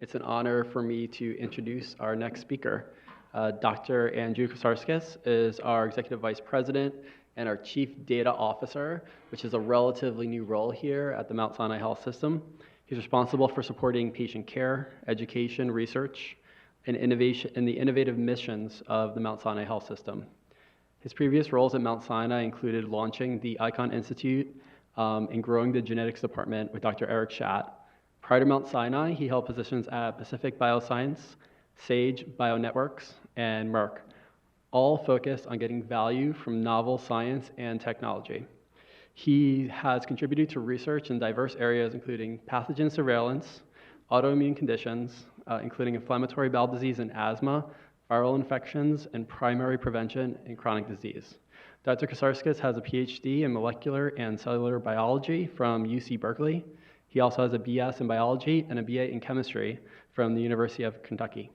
It's an honor for me to introduce our next speaker. Dr. Andrew Kosarskis is our Executive Vice President and our Chief Data Officer, which is a relatively new role here at the Mount Sinai Health System. He's responsible for supporting patient care, education, research, and innovation in the innovative missions of the Mount Sinai Health System. His previous roles at Mount Sinai included launching the ICON Institute and growing the genetics department with Dr. Eric Schatt. Prior to Mount Sinai, he held positions at Pacific Bioscience, Sage Bionetworks, and Merck, all focused on getting value from novel science and technology. He has contributed to research in diverse areas, including pathogen surveillance, autoimmune conditions, including inflammatory bowel disease and asthma, viral infections, and primary prevention in chronic disease. Dr. Kosarskis has a PhD in molecular and cellular biology from UC Berkeley. He also has a BS in biology and a BA in chemistry from the University of Kentucky.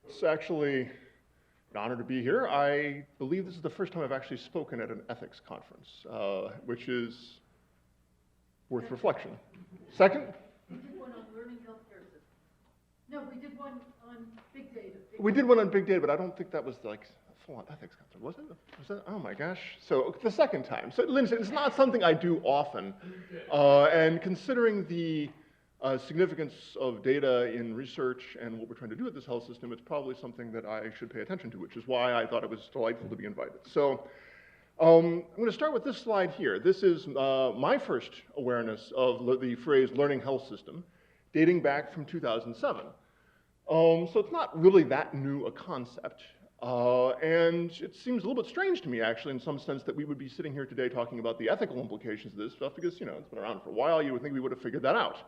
It's actually an honor to be here. I believe this is the first time I've actually spoken at an ethics conference, which is worth reflection. Second? We did one on learning healthcare system. No, we did one on big data. We did one on big data, but I don't think that was like a full-on ethics conference, was it? Was that? Oh my gosh. So the second time. So Lindsay, it's not something I do often. And considering the significance of data in research and what we're trying to do at this health system, it's probably something that I should pay attention to, which is why I thought it was delightful to be invited. So I'm going to start with this slide here. This is my first awareness of the phrase learning health system, dating back from 2007. So it's not really that new a concept. And it seems a little bit strange to me, actually, in some sense, that we would be sitting here today talking about the ethical implications of this stuff, because, you know, it's been around for a while. You would think we would have figured that out.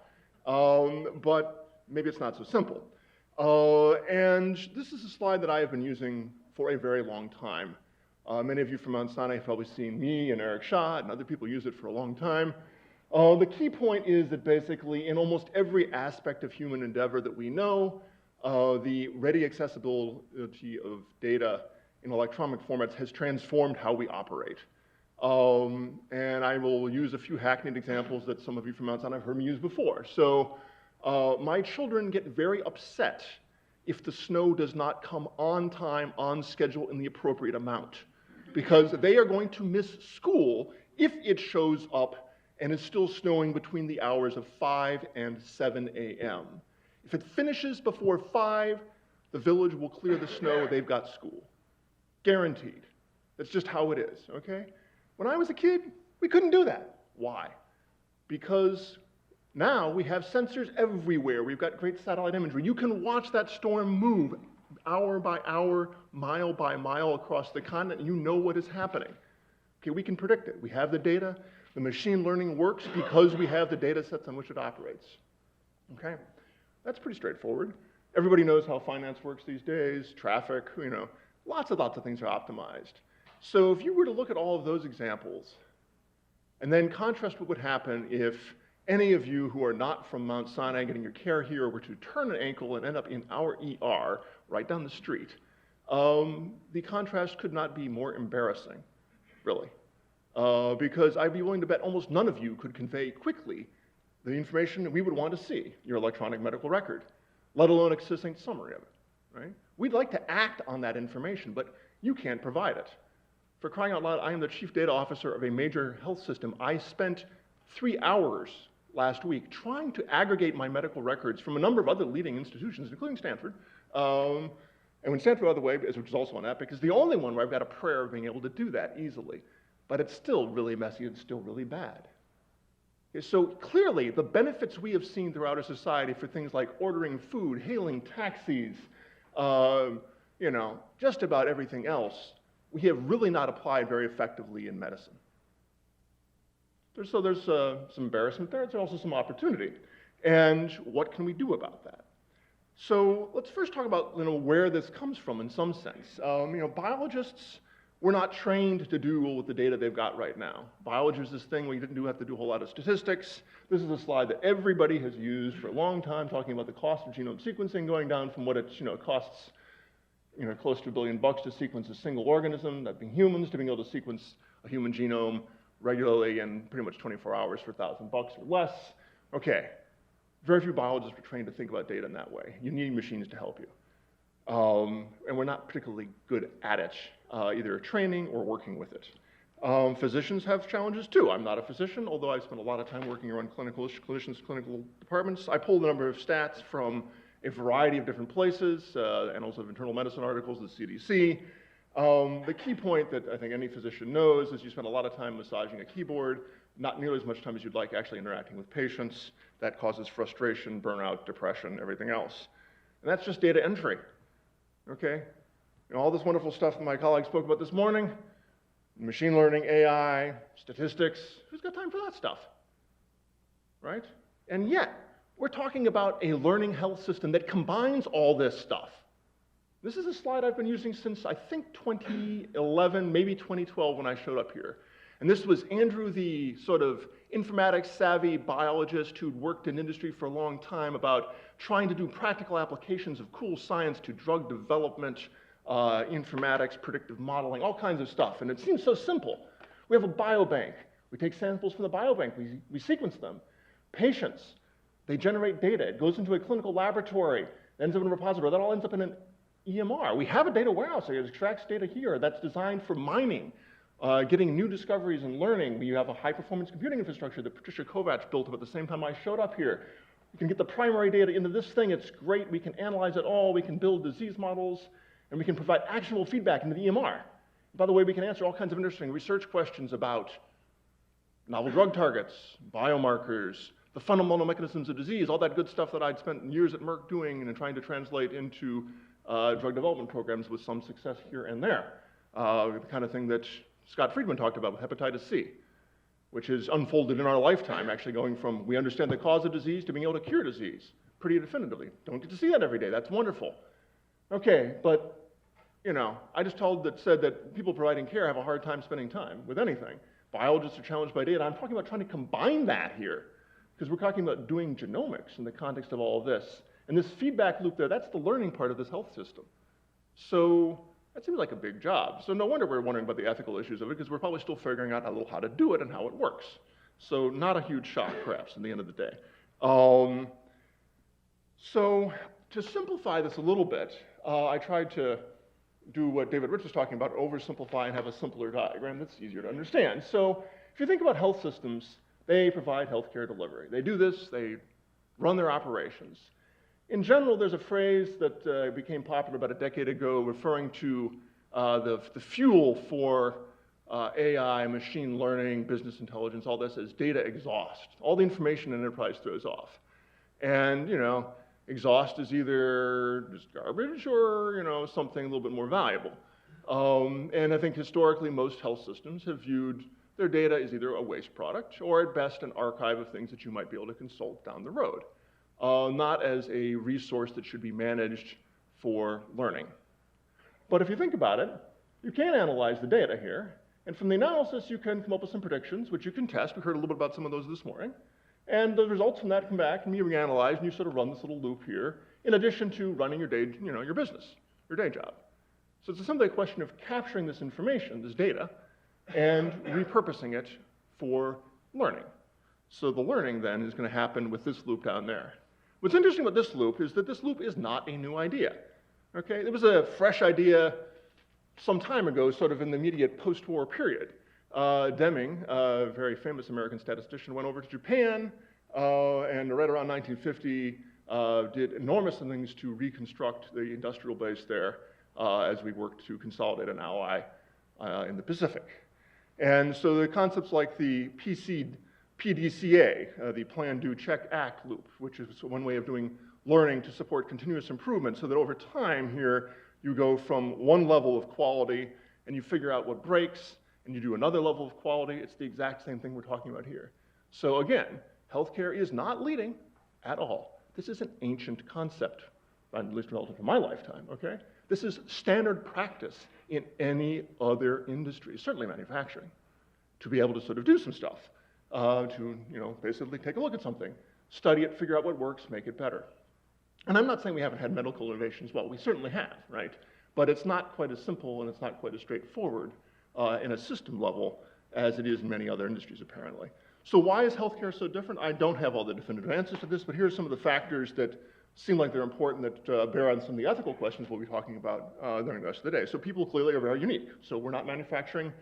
But maybe it's not so simple. And this is a slide that I have been using for a very long time. Many of you from Mount Sinai have probably seen me and Eric Schatt and other people use it for a long time. The key point is that basically in almost every aspect of human endeavor that we know, the ready accessibility of data in electronic formats has transformed how we operate. And I will use a few hackneyed examples that some of you from Mount Sinai have heard me use before. So my children get very upset if the snow does not come on time, on schedule, in the appropriate amount, because they are going to miss school if it shows up and is still snowing between the hours of 5 and 7 a.m. If it finishes before 5, the village will clear the snow, they've got school. Guaranteed. That's just how it is, okay? When I was a kid, we couldn't do that. Why? Because now we have sensors everywhere. We've got great satellite imagery. You can watch that storm move hour by hour, mile by mile across the continent, and you know what is happening. Okay, we can predict it. We have the data. The machine learning works because we have the data sets on which it operates. Okay? That's pretty straightforward. Everybody knows how finance works these days, traffic, you know, lots of things are optimized. So if you were to look at all of those examples and then contrast what would happen if any of you who are not from Mount Sinai getting your care here were to turn an ankle and end up in our ER right down the street, the contrast could not be more embarrassing, really. Because I'd be willing to bet almost none of you could convey quickly the information that we would want to see, your electronic medical record, let alone a succinct summary of it, right? We'd like to act on that information, but you can't provide it. For crying out loud, I am the chief data officer of a major health system. I spent 3 hours last week trying to aggregate my medical records from a number of other leading institutions, including Stanford. And when Stanford, by the way, which is also on Epic, is the only one where I've got a prayer of being able to do that easily. But it's still really messy, it's still really bad. Okay, so clearly, the benefits we have seen throughout our society for things like ordering food, hailing taxis, you know, just about everything else, we have really not applied very effectively in medicine. So there's some embarrassment there. There's also some opportunity. And what can we do about that? So let's first talk about, you know, where this comes from in some sense. You know, biologists were not trained to do with the data they've got right now. Biology is this thing where you didn't have to do a whole lot of statistics. This is a slide that everybody has used for a long time, talking about the cost of genome sequencing going down from what it, you know, costs, you know, close to $1 billion to sequence a single organism, that being humans, to being able to sequence a human genome regularly in pretty much 24 hours for $1,000 or less. Okay, very few biologists were trained to think about data in that way. You need machines to help you. And we're not particularly good at it, either training or working with it. Physicians have challenges too. I'm not a physician, although I've spent a lot of time working around clinicians' clinical departments. I pulled a number of stats from a variety of different places, and also internal medicine articles, the CDC. The key point that I think any physician knows is you spend a lot of time massaging a keyboard, not nearly as much time as you'd like actually interacting with patients. That causes frustration, burnout, depression, everything else. And that's just data entry, okay? All this wonderful stuff that my colleagues spoke about this morning, machine learning, AI, statistics, who's got time for that stuff, right? And yet, we're talking about a learning health system that combines all this stuff. This is a slide I've been using since, I think, 2011, maybe 2012 when I showed up here. And this was Andrew, the sort of informatics-savvy biologist who'd worked in industry for a long time about trying to do practical applications of cool science to drug development, informatics, predictive modeling, all kinds of stuff. And it seems so simple. We have a biobank. We take samples from the biobank. We sequence them. Patients, they generate data. It goes into a clinical laboratory. It ends up in a repository. That all ends up in an EMR. We have a data warehouse. It extracts data here. That's designed for mining. Getting new discoveries and learning. We have a high-performance computing infrastructure that Patricia Kovacs built about the same time I showed up here. We can get the primary data into this thing. It's great. We can analyze it all. We can build disease models, and we can provide actionable feedback into the EMR. By the way, we can answer all kinds of interesting research questions about novel drug targets, biomarkers, the fundamental mechanisms of disease, all that good stuff that I'd spent years at Merck doing and trying to translate into drug development programs with some success here and there. The kind of thing that Scott Friedman talked about with hepatitis C, which is unfolded in our lifetime, actually going from we understand the cause of disease to being able to cure disease pretty definitively. Don't get to see that every day. That's wonderful. Okay, but I just said that people providing care have a hard time spending time with anything. Biologists are challenged by data. I'm talking about trying to combine that here because we're talking about doing genomics in the context of all of this. And this feedback loop there, that's the learning part of this health system. So that seems like a big job. So no wonder we're wondering about the ethical issues of it, because we're probably still figuring out how to do it and how it works. So not a huge shock, perhaps, in the end of the day. So to simplify this a little bit, I tried to do what David Rich was talking about, oversimplify and have a simpler diagram that's easier to understand. So if you think about health systems, they provide healthcare delivery. They do this, they run their operations. In general, there's a phrase that became popular about a decade ago referring to the fuel for AI, machine learning, business intelligence, all this as data exhaust. All the information an enterprise throws off. And, exhaust is either just garbage or, something a little bit more valuable. And I think historically most health systems have viewed their data as either a waste product or at best an archive of things that you might be able to consult down the road. Not as a resource that should be managed for learning. But if you think about it, you can analyze the data here, and from the analysis you can come up with some predictions, which you can test. We heard a little bit about some of those this morning. And the results from that come back and you reanalyze, and you sort of run this little loop here, in addition to running your day, your business, your day job. So it's simply a question of capturing this information, this data, and repurposing it for learning. So the learning then is going to happen with this loop down there. What's interesting about this loop is that this loop is not a new idea. Okay, it was a fresh idea some time ago, sort of in the immediate post-war period. Deming, a very famous American statistician, went over to Japan and right around 1950 did enormous things to reconstruct the industrial base there as we worked to consolidate an ally in the Pacific. And so the concepts like the PDCA, the Plan, Do, Check, Act loop, which is one way of doing learning to support continuous improvement, so that over time here, you go from one level of quality and you figure out what breaks, and you do another level of quality. It's the exact same thing we're talking about here. So again, healthcare is not leading at all. This is an ancient concept, at least relative to my lifetime, okay? This is standard practice in any other industry, certainly manufacturing, to be able to sort of do some stuff. To basically take a look at something, study it, figure out what works, make it better. And I'm not saying we haven't had medical innovations. Well, we certainly have, right? But it's not quite as simple and it's not quite as straightforward in a system level as it is in many other industries, apparently. So why is healthcare so different? I don't have all the definitive answers to this, but here are some of the factors that seem like they're important that bear on some of the ethical questions we'll be talking about during the rest of the day. So people clearly are very unique. So we're not manufacturing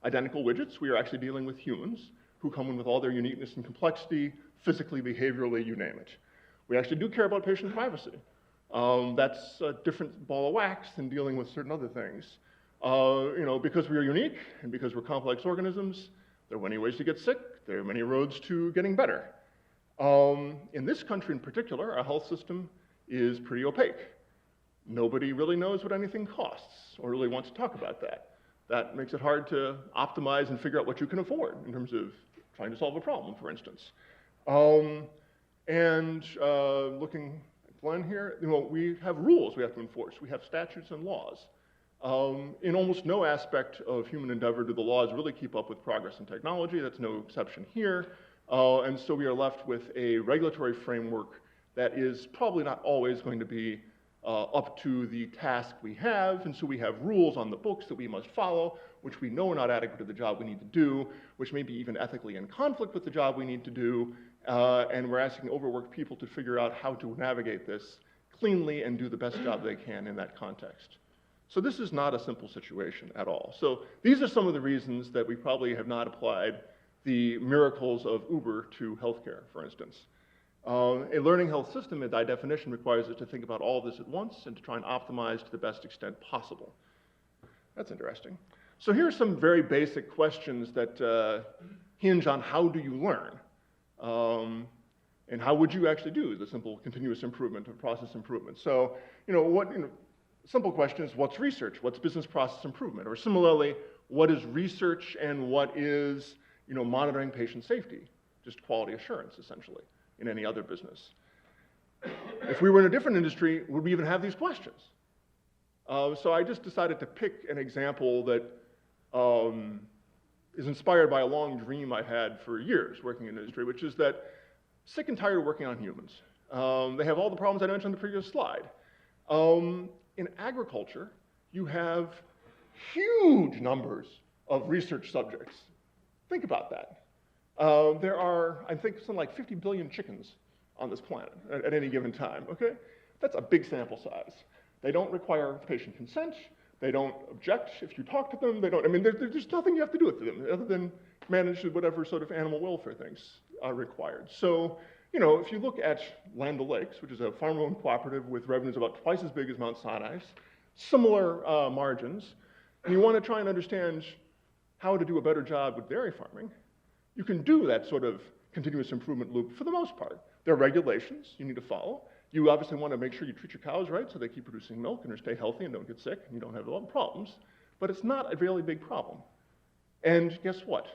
identical widgets. We are actually dealing with humans who come in with all their uniqueness and complexity, physically, behaviorally, you name it. We actually do care about patient privacy. That's a different ball of wax than dealing with certain other things. Because we are unique and because we're complex organisms, there are many ways to get sick. There are many roads to getting better. In this country in particular, our health system is pretty opaque. Nobody really knows what anything costs or really wants to talk about that. That makes it hard to optimize and figure out what you can afford in terms of trying to solve a problem, for instance. Looking at Glenn here, we have rules we have to enforce. We have statutes and laws. In almost no aspect of human endeavor do the laws really keep up with progress in technology. That's no exception here. And so we are left with a regulatory framework that is probably not always going to be up to the task we have. And so we have rules on the books that we must follow, which we know are not adequate to the job we need to do, which may be even ethically in conflict with the job we need to do. And we're asking overworked people to figure out how to navigate this cleanly and do the best job they can in that context. So this is not a simple situation at all. So these are some of the reasons that we probably have not applied the miracles of Uber to healthcare, for instance. A learning health system, by definition, requires us to think about all of this at once and to try and optimize to the best extent possible. That's interesting. So here are some very basic questions that hinge on how do you learn? And how would you actually do the simple continuous improvement of process improvement? So, simple question is, what's research? What's business process improvement? Or similarly, what is research and what is monitoring patient safety? Just quality assurance, essentially, in any other business. If we were in a different industry, would we even have these questions? So I just decided to pick an example that is inspired by a long dream I had for years working in the industry, which is that sick and tired of working on humans. They have all the problems I mentioned on the previous slide. In agriculture, you have huge numbers of research subjects. Think about that. There are, I think, something like 50 billion chickens on this planet at any given time, okay? That's a big sample size. They don't require patient consent. They don't object if you talk to them. They don't, there's nothing you have to do with them other than manage whatever sort of animal welfare things are required. So, if you look at Land O'Lakes, which is a farm-owned cooperative with revenues about twice as big as Mount Sinai's, similar margins, and you want to try and understand how to do a better job with dairy farming, you can do that sort of continuous improvement loop for the most part. There are regulations you need to follow. You obviously want to make sure you treat your cows right so they keep producing milk and stay healthy and don't get sick and you don't have a lot of problems, but it's not a really big problem. And guess what?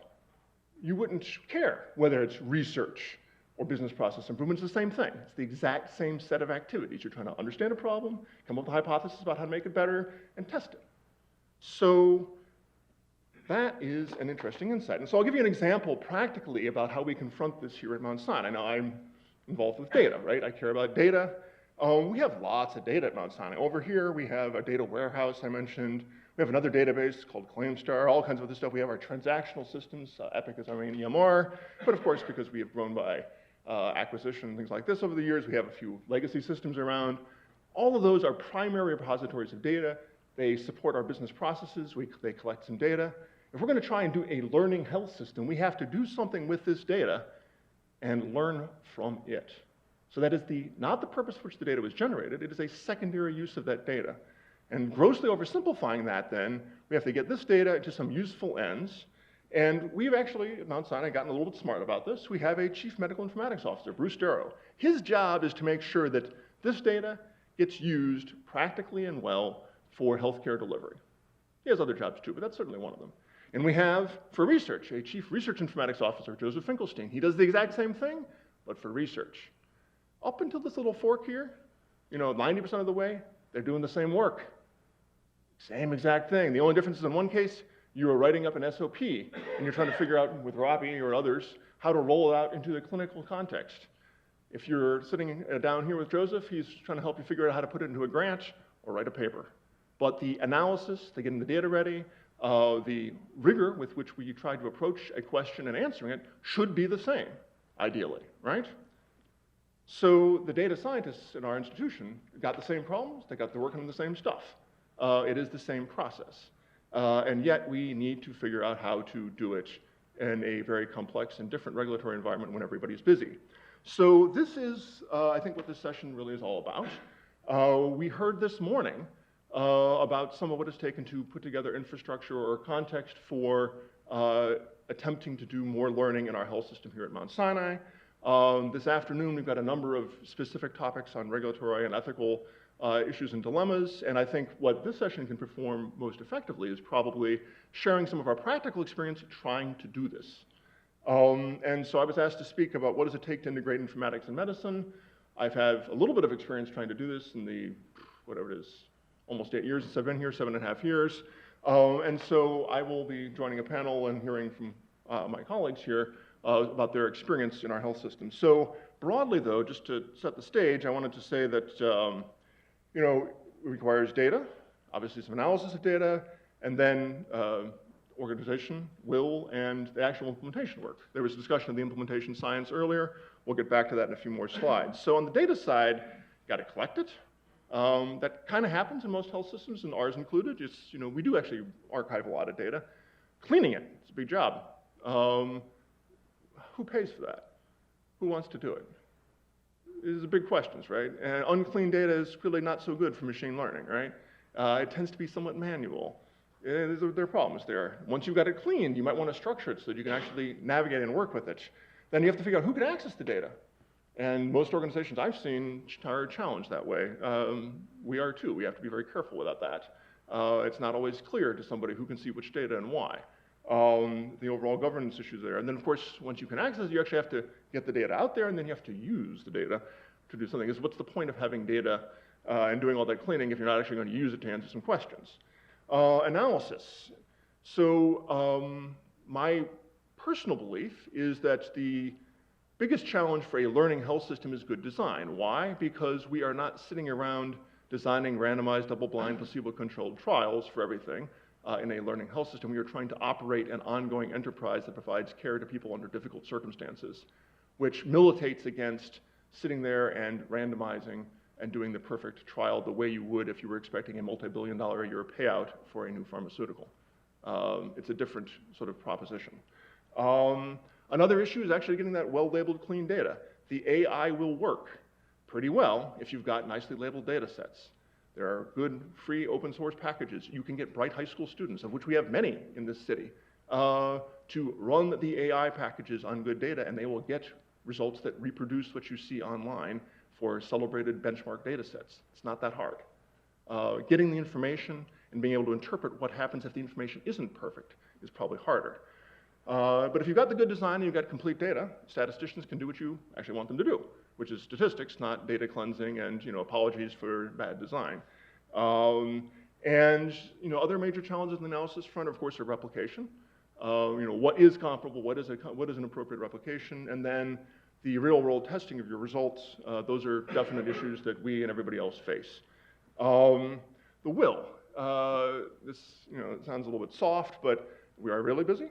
You wouldn't care whether it's research or business process improvement. It's the same thing. It's the exact same set of activities. You're trying to understand a problem, come up with a hypothesis about how to make it better, and test it. So that is an interesting insight. And so I'll give you an example practically about how we confront this here at Mount Sinai. Now I'm involved with data, right? I care about data. We have lots of data at Mount Sinai. Over here we have a data warehouse I mentioned. We have another database called ClaimStar, all kinds of other stuff. We have our transactional systems. Epic is our main EMR. But of course, because we have grown by acquisition and things like this over the years, we have a few legacy systems around. All of those are primary repositories of data. They support our business processes. They collect some data. If we're going to try and do a learning health system, we have to do something with this data and learn from it. So that is not the purpose for which the data was generated. It is a secondary use of that data. And grossly oversimplifying that then, we have to get this data to some useful ends. And we've actually, at Mount Sinai, gotten a little bit smart about this. We have a chief medical informatics officer, Bruce Darrow. His job is to make sure that this data gets used practically and well for healthcare delivery. He has other jobs too, but that's certainly one of them. And we have, for research, a chief research informatics officer, Joseph Finkelstein. He does the exact same thing, but for research. Up until this little fork here, 90% of the way, they're doing the same work. Same exact thing. The only difference is in one case, you are writing up an SOP, and you're trying to figure out with Robbie or others how to roll it out into the clinical context. If you're sitting down here with Joseph, he's trying to help you figure out how to put it into a grant or write a paper. But the analysis, the getting the data ready, the rigor with which we try to approach a question and answering it should be the same, ideally, right? So the data scientists in our institution got the same problems, they got to working on the same stuff. It is the same process. And yet we need to figure out how to do it in a very complex and different regulatory environment when everybody's busy. So this is, I think, what this session really is all about. We heard this morning about some of what it's taken to put together infrastructure or context for attempting to do more learning in our health system here at Mount Sinai. This afternoon, we've got a number of specific topics on regulatory and ethical issues and dilemmas, and I think what this session can perform most effectively is probably sharing some of our practical experience trying to do this. And so I was asked to speak about what does it take to integrate informatics and medicine. I've had a little bit of experience trying to do this in the, whatever it is, almost 8 years since I've been here, 7.5 years. And so I will be joining a panel and hearing from my colleagues here about their experience in our health system. So broadly though, just to set the stage, I wanted to say that you know, it requires data, obviously some analysis of data, and then organization, will, and the actual implementation work. There was discussion of the implementation science earlier. We'll get back to that in a few more slides. So on the data side, you got to collect it. That kind of happens in most health systems, and ours included. It's, you know, we do actually archive a lot of data. Cleaning it, it's a big job. Who pays for that? Who wants to do it? These are big questions, right? And unclean data is really not so good for machine learning, right? It tends to be somewhat manual. There are problems there. Once you've got it cleaned, you might want to structure it so that you can actually navigate and work with it. Then you have to figure out who can access the data. And most organizations I've seen are challenged that way. We are too. We have to be very careful about that. It's not always clear to somebody who can see which data and why. The overall governance issues there. And then, of course, once you can access it, you actually have to get the data out there, and then you have to use the data to do something. What's the point of having data and doing all that cleaning if you're not actually going to use it to answer some questions? Analysis. So my personal belief is that the biggest challenge for a learning health system is good design. Why? Because we are not sitting around designing randomized, double-blind, placebo-controlled trials for everything. In a learning health system, we are trying to operate an ongoing enterprise that provides care to people under difficult circumstances, which militates against sitting there and randomizing and doing the perfect trial the way you would if you were expecting a multi-billion-dollar a year payout for a new pharmaceutical. It's a different sort of proposition. Another issue is actually getting that well-labeled, clean data. The AI will work pretty well if you've got nicely labeled data sets. There are good, free, open source packages. You can get bright high school students, of which we have many in this city, to run the AI packages on good data, and they will get results that reproduce what you see online for celebrated benchmark data sets. It's not that hard. Getting the information and being able to interpret what happens if the information isn't perfect is probably harder. But if you've got the good design and you've got complete data, statisticians can do what you actually want them to do, which is statistics, not data cleansing and, you know, apologies for bad design. And, you know, other major challenges in the analysis front, of course, are replication. You know, what is comparable, what is an appropriate replication, and then the real-world testing of your results. Those are definite issues that we and everybody else face. The will. This, you know, it sounds a little bit soft, but we are really busy.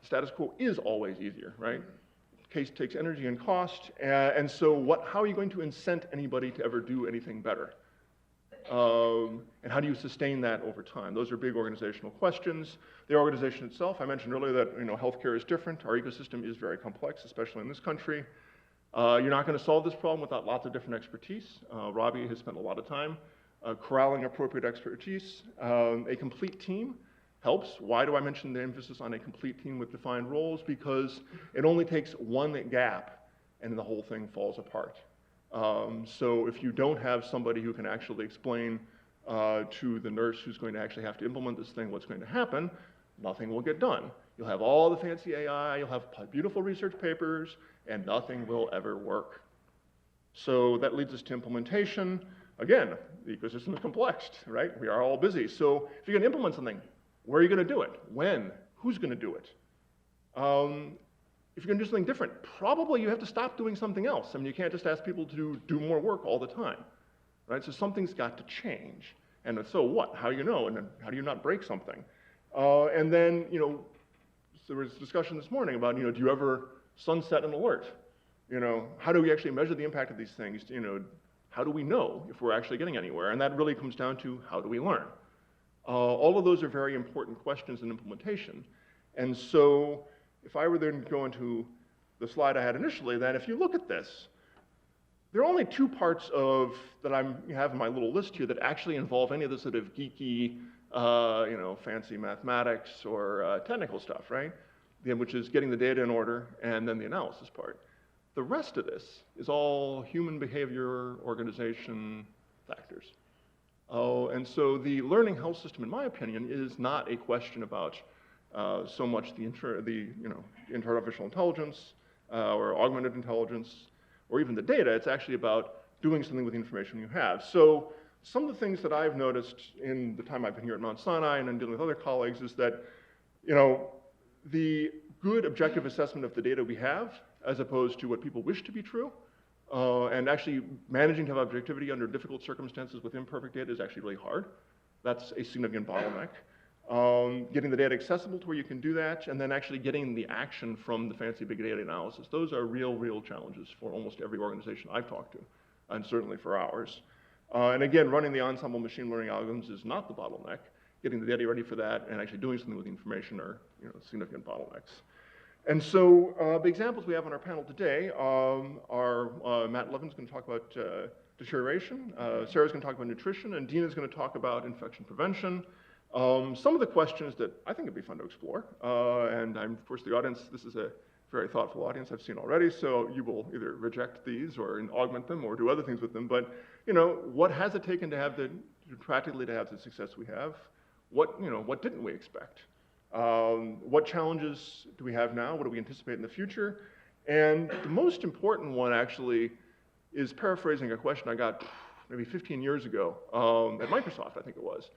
Status quo is always easier, right? Case takes energy and cost, and so how are you going to incent anybody to ever do anything better? And how do you sustain that over time? Those are big organizational questions. The organization itself, I mentioned earlier that, you know, healthcare is different. Our ecosystem is very complex, especially in this country. You're not going to solve this problem without lots of different expertise. Robbie has spent a lot of time corralling appropriate expertise. A complete team helps. Why do I mention the emphasis on a complete team with defined roles? Because it only takes one gap and the whole thing falls apart. So if you don't have somebody who can actually explain to the nurse who's going to actually have to implement this thing what's going to happen, nothing will get done. You'll have all the fancy AI, you'll have beautiful research papers, and nothing will ever work. So that leads us to implementation. Again, the ecosystem is complex, right? We are all busy. So if you're going to implement something, where are you going to do it? When? Who's going to do it? If you're going to do something different, probably you have to stop doing something else. I mean, you can't just ask people to do more work all the time, right? So something's got to change. And so what? How do you know? And then how do you not break something? And then, so there was discussion this morning about, do you ever sunset an alert? How do we actually measure the impact of these things? How do we know if we're actually getting anywhere? And that really comes down to how do we learn? All of those are very important questions in implementation. And so if I were then to go into the slide I had initially, then if you look at this, there are only two parts that I have in my little list here that actually involve any of the sort of geeky, fancy mathematics or technical stuff, right? Which is getting the data in order and then the analysis part. The rest of this is all human behavior, organization factors. And so the learning health system, in my opinion, is not a question about so much the artificial intelligence or augmented intelligence or even the data. It's actually about doing something with the information you have. So some of the things that I've noticed in the time I've been here at Mount Sinai and then dealing with other colleagues is that, the good objective assessment of the data we have as opposed to what people wish to be true, and actually managing to have objectivity under difficult circumstances with imperfect data is actually really hard. That's a significant bottleneck. Getting the data accessible to where you can do that, and then actually getting the action from the fancy big data analysis. Those are real challenges for almost every organization I've talked to, and certainly for ours. And again, running the ensemble machine learning algorithms is not the bottleneck. Getting the data ready for that and actually doing something with the information are significant bottlenecks. And so the examples we have on our panel today are Matt Levin's going to talk about deterioration, Sarah's going to talk about nutrition, and Dina's going to talk about infection prevention. Some of the questions that I think would be fun to explore, and of course the audience, this is a very thoughtful audience I've seen already, so you will either reject these or augment them or do other things with them, but what has it taken to practically to have the success we have? What didn't we expect? What challenges do we have now? What do we anticipate in the future? And the most important one actually is paraphrasing a question I got maybe 15 years ago at Microsoft, I think it was.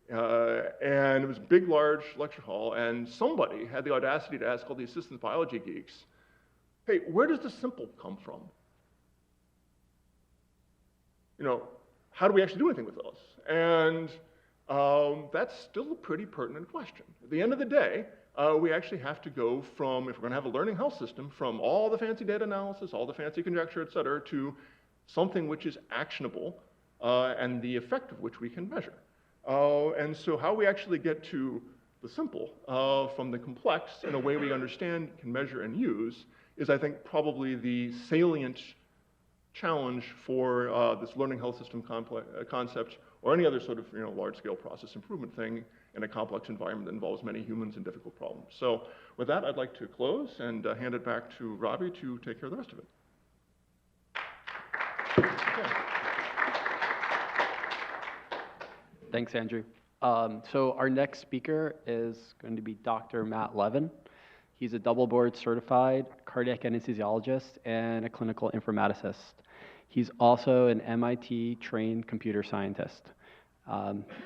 And it was a big, large lecture hall, and somebody had the audacity to ask all the assistant biology geeks, hey, where does the simple come from? How do we actually do anything with those? And that's still a pretty pertinent question. At the end of the day, we actually have to go from, if we're going to have a learning health system, from all the fancy data analysis, all the fancy conjecture, et cetera, to something which is actionable and the effect of which we can measure. And so how we actually get to the simple from the complex in a way we understand, can measure, and use is, I think, probably the salient challenge for this learning health system concept or any other sort of large-scale process improvement thing in a complex environment that involves many humans and difficult problems. So with that, I'd like to close and hand it back to Robbie to take care of the rest of it. Okay. Thanks, Andrew. So our next speaker is going to be Dr. Matt Levin. He's a double board certified cardiac anesthesiologist and a clinical informaticist. He's also an MIT trained computer scientist.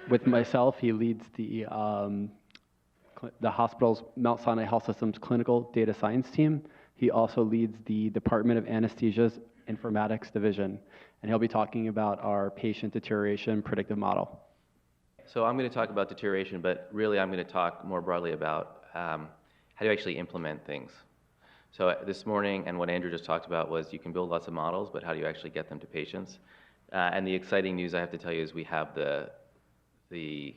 With myself, he leads the hospital's Mount Sinai Health System's clinical data science team. He also leads the Department of Anesthesia's informatics division, and he'll be talking about our patient deterioration predictive model. So I'm going to talk about deterioration, but really I'm going to talk more broadly about how do you actually implement things. So this morning, and what Andrew just talked about was you can build lots of models, but how do you actually get them to patients? And the exciting news I have to tell you is we have the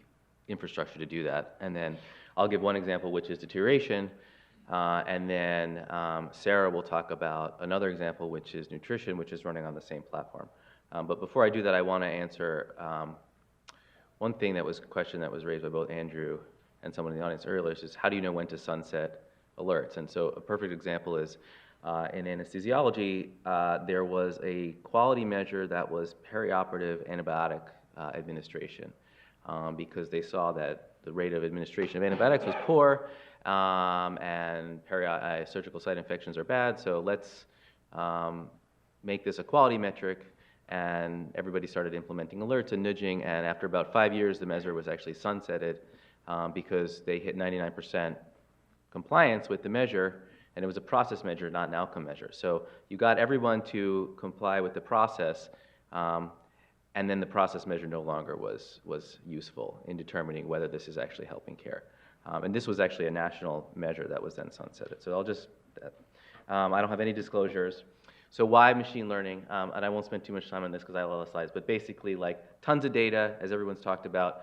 infrastructure to do that. And then I'll give one example, which is deterioration, and then Sarah will talk about another example, which is nutrition, which is running on the same platform. But before I do that, I want to answer one thing that was a question that was raised by both Andrew and someone in the audience earlier, is how do you know when to sunset alerts? And so a perfect example is in anesthesiology, there was a quality measure that was perioperative antibiotic administration because they saw that the rate of administration of antibiotics was poor and surgical site infections are bad, so let's make this a quality metric. And everybody started implementing alerts and nudging, and after about 5 years, the measure was actually sunsetted because they hit 99% compliance with the measure, and it was a process measure, not an outcome measure. So you got everyone to comply with the process, and then the process measure no longer was useful in determining whether this is actually helping care. And this was actually a national measure that was then sunsetted. So I'll just, I don't have any disclosures. So why machine learning? And I won't spend too much time on this because I have a lot of slides, but basically like tons of data, as everyone's talked about.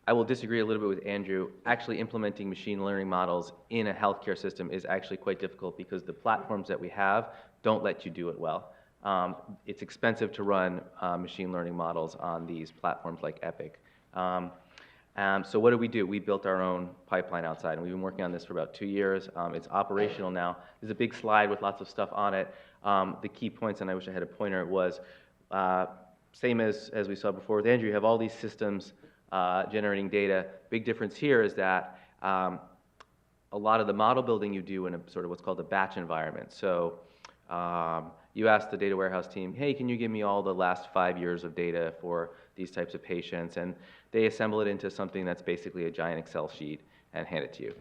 I will disagree a little bit with Andrew. Actually implementing machine learning models in a healthcare system is actually quite difficult because the platforms that we have don't let you do it well. It's expensive to run machine learning models on these platforms like Epic. So what do? We built our own pipeline outside, and we've been working on this for about 2 years. It's operational now. There's a big slide with lots of stuff on it. The key points, and I wish I had a pointer, was same as we saw before with Andrew, you have all these systems generating data. Big difference here is that a lot of the model building you do in a sort of what's called a batch environment. So you ask the data warehouse team, hey, can you give me all the last 5 years of data for these types of patients? And they assemble it into something that's basically a giant Excel sheet and hand it to you.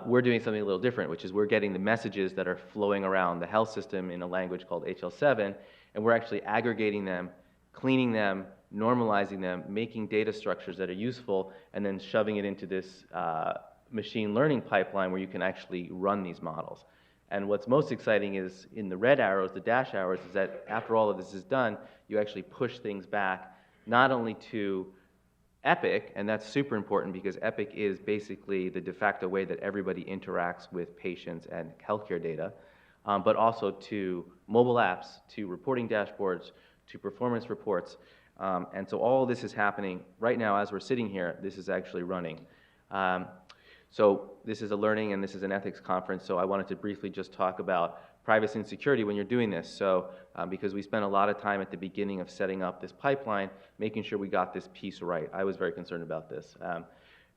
We're doing something a little different, which is we're getting the messages that are flowing around the health system in a language called HL7, and we're actually aggregating them, cleaning them, normalizing them, making data structures that are useful, and then shoving it into this machine learning pipeline where you can actually run these models. And what's most exciting is in the red arrows, the dash arrows, is that after all of this is done, you actually push things back not only to Epic, and that's super important because Epic is basically the de facto way that everybody interacts with patients and healthcare data, but also to mobile apps, to reporting dashboards, to performance reports. And so all of this is happening right now as we're sitting here. This is actually running. So this is a learning and this is an ethics conference, so I wanted to briefly just talk about privacy and security when you're doing this. So because we spent a lot of time at the beginning of setting up this pipeline, making sure we got this piece right. I was very concerned about this.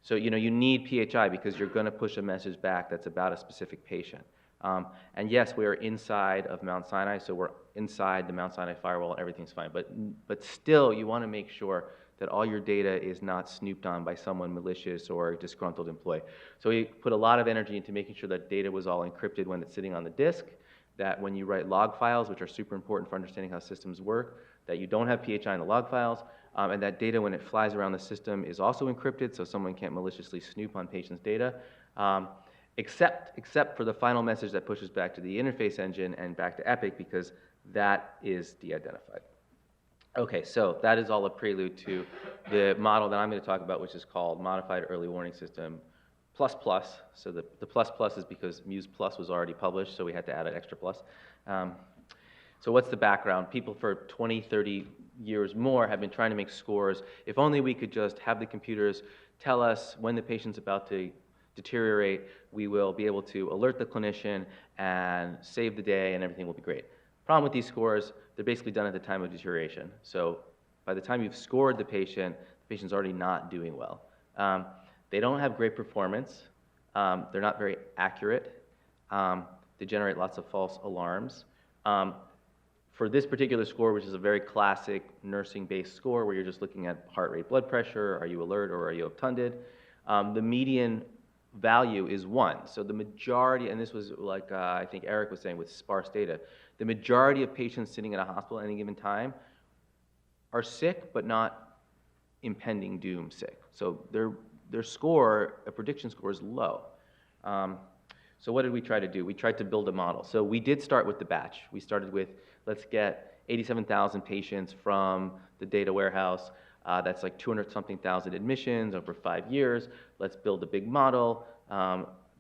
So you need PHI because you're going to push a message back that's about a specific patient. And yes, we are inside of Mount Sinai, so we're inside the Mount Sinai firewall and everything's fine. But still, you want to make sure that all your data is not snooped on by someone malicious or a disgruntled employee. So we put a lot of energy into making sure that data was all encrypted when it's sitting on the disk, that when you write log files, which are super important for understanding how systems work, that you don't have PHI in the log files, and that data when it flies around the system is also encrypted so someone can't maliciously snoop on patients' data, except for the final message that pushes back to the interface engine and back to Epic because that is de-identified. Okay, so that is all a prelude to the model that I'm going to talk about, which is called Modified Early Warning System plus plus. So the plus plus is because Muse Plus was already published, so we had to add an extra plus. So what's the background? People for 20, 30 years more have been trying to make scores. If only we could just have the computers tell us when the patient's about to deteriorate, we will be able to alert the clinician and save the day and everything will be great. Problem with these scores, they're basically done at the time of deterioration. So by the time you've scored the patient's already not doing well. They don't have great performance. They're not very accurate. They generate lots of false alarms. For this particular score, which is a very classic nursing-based score where you're just looking at heart rate, blood pressure, are you alert or are you obtunded, the median value is 1. So the majority, and this was like I think Eric was saying with sparse data, the majority of patients sitting in a hospital at any given time are sick, but not impending doom sick. So their score, a prediction score, is low. So what did we try to do? We tried to build a model. So we did start with the batch. We started with, let's get 87,000 patients from the data warehouse. That's like 200-something thousand admissions over 5 years. Let's build a big model.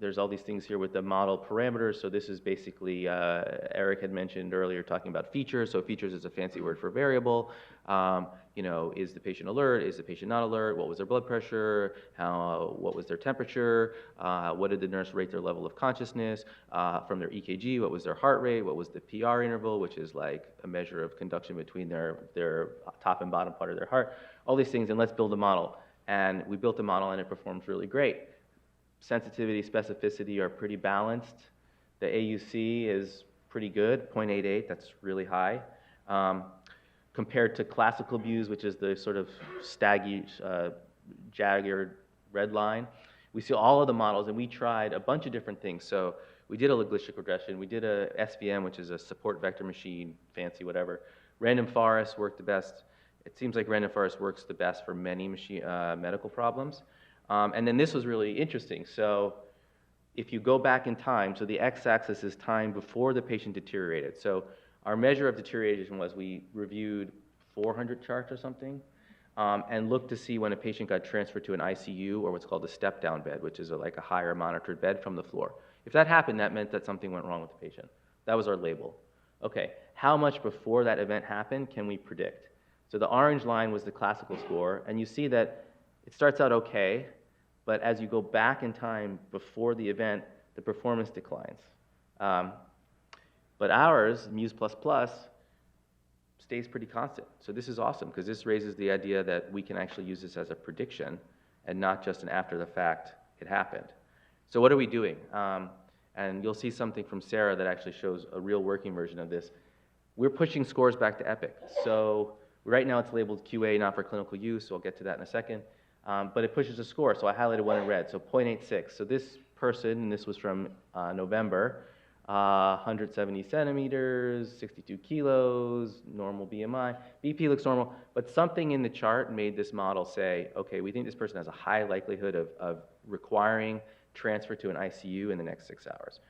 There's all these things here with the model parameters. So this is basically, Eric had mentioned earlier talking about features. So features is a fancy word for variable. Is the patient alert? Is the patient not alert? What was their blood pressure? What was their temperature? What did the nurse rate their level of consciousness? From their EKG, what was their heart rate? What was the PR interval, which is like a measure of conduction between their top and bottom part of their heart? All these things, and let's build a model. And we built a model, and it performs really great. Sensitivity, specificity are pretty balanced. The AUC is pretty good, 0.88, that's really high. Compared to classical views, which is the sort of staggy, jagged red line, we see all of the models, and we tried a bunch of different things. So we did a logistic regression, we did a SVM, which is a support vector machine, fancy whatever. Random forest worked the best. It seems like random forest works the best for many medical problems. And then this was really interesting. So if you go back in time, so the x-axis is time before the patient deteriorated. So our measure of deterioration was we reviewed 400 charts or something, and looked to see when a patient got transferred to an ICU or what's called a step-down bed, which is like a higher monitored bed from the floor. If that happened, that meant that something went wrong with the patient. That was our label. Okay, how much before that event happened can we predict? So the orange line was the classical score, and you see that it starts out okay, but as you go back in time before the event, the performance declines. But ours, Muse++, stays pretty constant. So this is awesome, because this raises the idea that we can actually use this as a prediction and not just an after the fact, it happened. So what are we doing? And you'll see something from Sarah that actually shows a real working version of this. We're pushing scores back to EPIC. So right now it's labeled QA, not for clinical use, so I'll get to that in a second. But it pushes a score, so I highlighted one in red, so 0.86. So this person, and this was from November, 170 centimeters, 62 kilos, normal BMI. BP looks normal, but something in the chart made this model say, okay, we think this person has a high likelihood of requiring transfer to an ICU in the next 6 hours.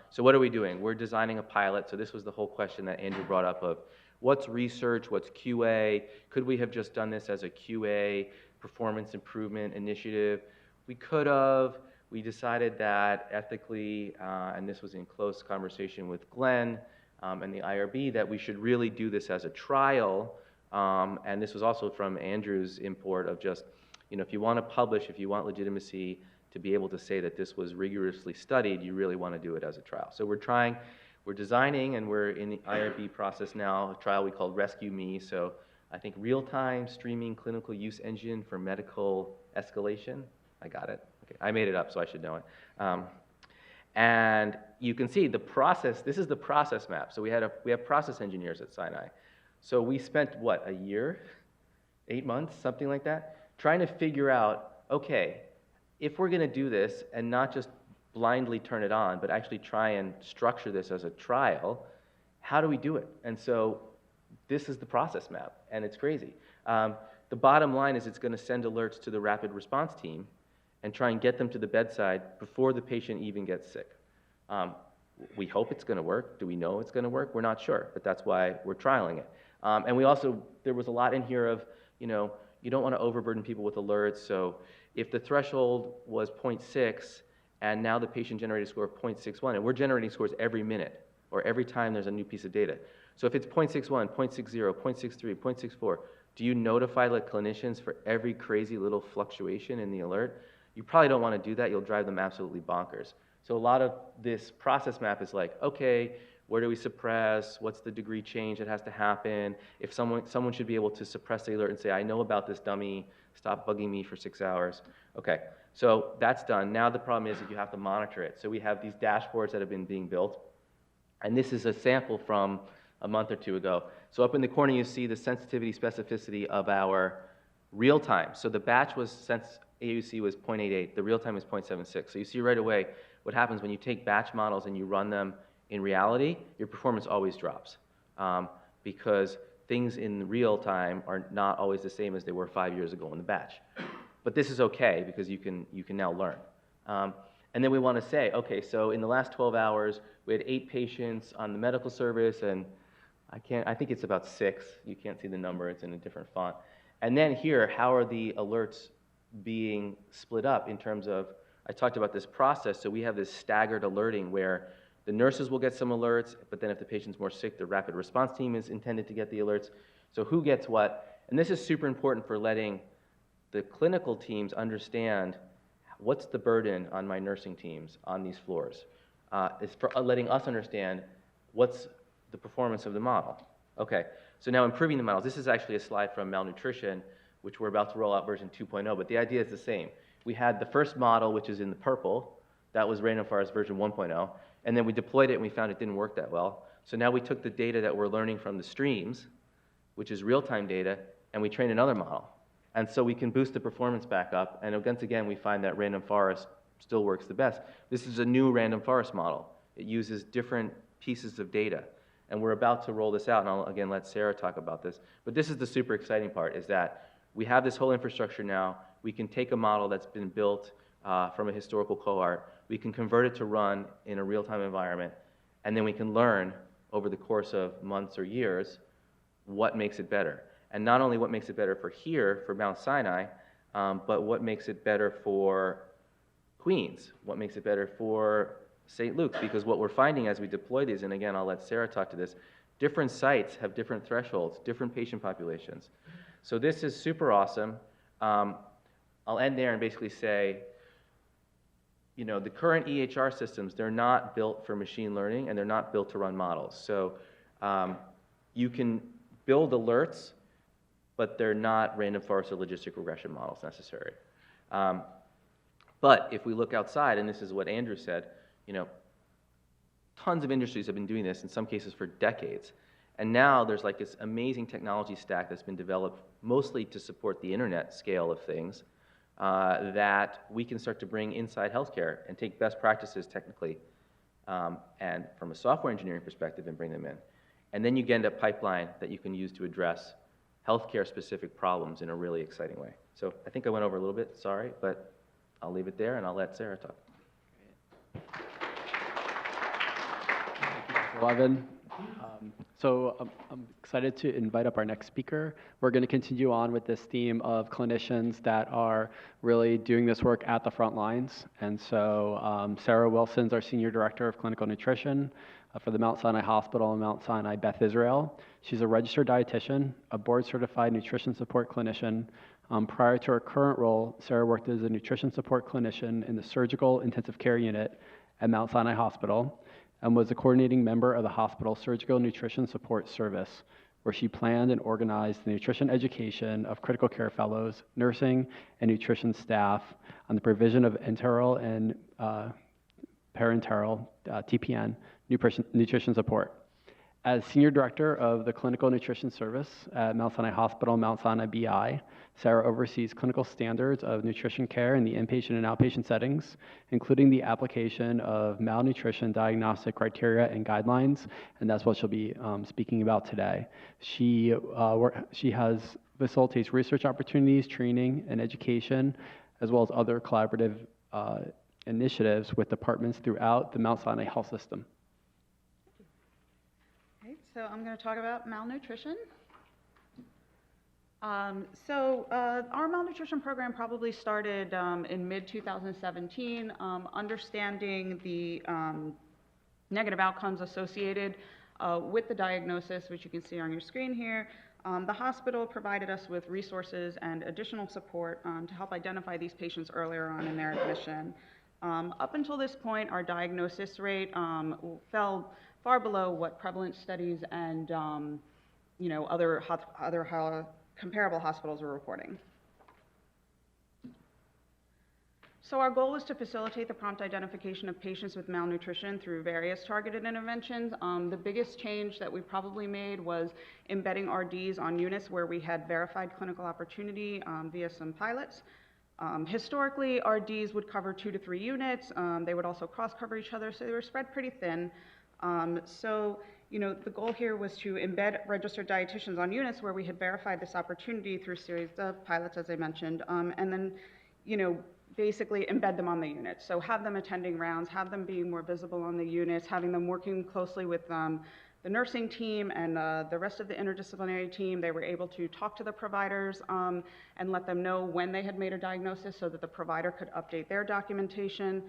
So what are we doing? We're designing a pilot. So this was the whole question that Andrew brought up of what's research, what's QA? Could we have just done this as a QA performance improvement initiative? We could have. We decided that ethically, and this was in close conversation with Glenn and the IRB, that we should really do this as a trial. And this was also from Andrew's import of just, if you want to publish, if you want legitimacy to be able to say that this was rigorously studied, you really want to do it as a trial. So we're designing, and we're in the IRB process now, a trial we called Rescue Me. So I think real-time streaming clinical use engine for medical escalation. I got it. Okay. I made it up, so I should know it. And you can see the process. This is the process map. So we have process engineers at Sinai. So we spent, what, a year, 8 months, something like that, trying to figure out, okay, if we're going to do this and not just blindly turn it on, but actually try and structure this as a trial, how do we do it? And so this is the process map, and it's crazy. The bottom line is it's going to send alerts to the rapid response team and try and get them to the bedside before the patient even gets sick. We hope it's going to work. Do we know it's going to work? We're not sure, but that's why we're trialing it. And we also, there was a lot in here of, you don't want to overburden people with alerts. So if the threshold was 0.6 and now the patient generated a score of 0.61, and we're generating scores every minute or every time there's a new piece of data. So if it's 0.61, 0.60, 0.63, 0.64, do you notify the clinicians for every crazy little fluctuation in the alert? You probably don't want to do that. You'll drive them absolutely bonkers. So a lot of this process map is like, okay, where do we suppress? What's the degree change that has to happen? If someone should be able to suppress the alert and say, I know about this dummy, stop bugging me for 6 hours. Okay, so that's done. Now the problem is that you have to monitor it. So we have these dashboards that have been being built. And this is a sample from a month or two ago. So up in the corner, you see the sensitivity specificity of our real time. So the batch was, since AUC was 0.88, the real time is 0.76. So you see right away what happens when you take batch models and you run them in reality, your performance always drops because things in real time are not always the same as they were 5 years ago in the batch. But this is okay because you can now learn. And then we want to say, okay, so in the last 12 hours, we had 8 patients on the medical service, and I think it's about 6. You can't see the number, it's in a different font. And then here, how are the alerts being split up in terms of, I talked about this process, so we have this staggered alerting where the nurses will get some alerts, but then if the patient's more sick, the rapid response team is intended to get the alerts. So who gets what? And this is super important for letting the clinical teams understand what's the burden on my nursing teams on these floors. It's for letting us understand what's the performance of the model. Okay, so now improving the models. This is actually a slide from malnutrition, which we're about to roll out version 2.0, but the idea is the same. We had the first model, which is in the purple. That was random forest version 1.0. And then we deployed it, and we found it didn't work that well. So now we took the data that we're learning from the streams, which is real-time data, and we trained another model. And so we can boost the performance back up. And once again, we find that random forest still works the best. This is a new random forest model. It uses different pieces of data. And we're about to roll this out, and I'll again let Sarah talk about this. But this is the super exciting part, is that we have this whole infrastructure now. We can take a model that's been built from a historical cohort, we can convert it to run in a real-time environment, and then we can learn over the course of months or years what makes it better. And not only what makes it better for here, for Mount Sinai, but what makes it better for Queens, what makes it better for St. Luke's, because what we're finding as we deploy these, and again, I'll let Sarah talk to this, different sites have different thresholds, different patient populations. So this is super awesome. I'll end there and basically say, you know, the current EHR systems, they're not built for machine learning and they're not built to run models. So you can build alerts, but they're not random forest or logistic regression models necessary. But if we look outside, and this is what Andrew said, you know, tons of industries have been doing this, in some cases for decades. And now there's like this amazing technology stack that's been developed mostly to support the internet scale of things that we can start to bring inside healthcare and take best practices technically and from a software engineering perspective and bring them in. And then you get a pipeline that you can use to address healthcare specific problems in a really exciting way. So I think I went over a little bit, sorry, but I'll leave it there and I'll let Sarah talk. Levin. I'm excited to invite up our next speaker. We're going to continue on with this theme of clinicians that are really doing this work at the front lines. And so Sarah Wilson's our Senior Director of Clinical Nutrition for the Mount Sinai Hospital and Mount Sinai Beth Israel. She's a registered dietitian, a board-certified nutrition support clinician. Prior to her current role, Sarah worked as a nutrition support clinician in the surgical intensive care unit at Mount Sinai Hospital, and was a coordinating member of the hospital surgical nutrition support service, where she planned and organized the nutrition education of critical care fellows, nursing, and nutrition staff on the provision of enteral and parenteral, TPN, nutrition support. As Senior Director of the Clinical Nutrition Service at Mount Sinai Hospital, Mount Sinai BI, Sarah oversees clinical standards of nutrition care in the inpatient and outpatient settings, including the application of malnutrition diagnostic criteria and guidelines, and that's what she'll be speaking about today. She facilitates research opportunities, training, and education, as well as other collaborative initiatives with departments throughout the Mount Sinai Health System. So I'm going to talk about malnutrition. Our malnutrition program probably started in mid-2017, understanding the negative outcomes associated with the diagnosis, which you can see on your screen here. The hospital provided us with resources and additional support to help identify these patients earlier on in their admission. Up until this point, our diagnosis rate fell far below what prevalent studies and other comparable hospitals are reporting. So our goal was to facilitate the prompt identification of patients with malnutrition through various targeted interventions. The biggest change that we probably made was embedding RDs on units where we had verified clinical opportunity via some pilots. Historically, RDs would cover 2 to 3 units. They would also cross-cover each other, so they were spread pretty thin. The goal here was to embed registered dietitians on units where we had verified this opportunity through a series of pilots, as I mentioned, and then, basically embed them on the units. So have them attending rounds, have them being more visible on the units, having them working closely with the nursing team and the rest of the interdisciplinary team. They were able to talk to the providers and let them know when they had made a diagnosis so that the provider could update their documentation.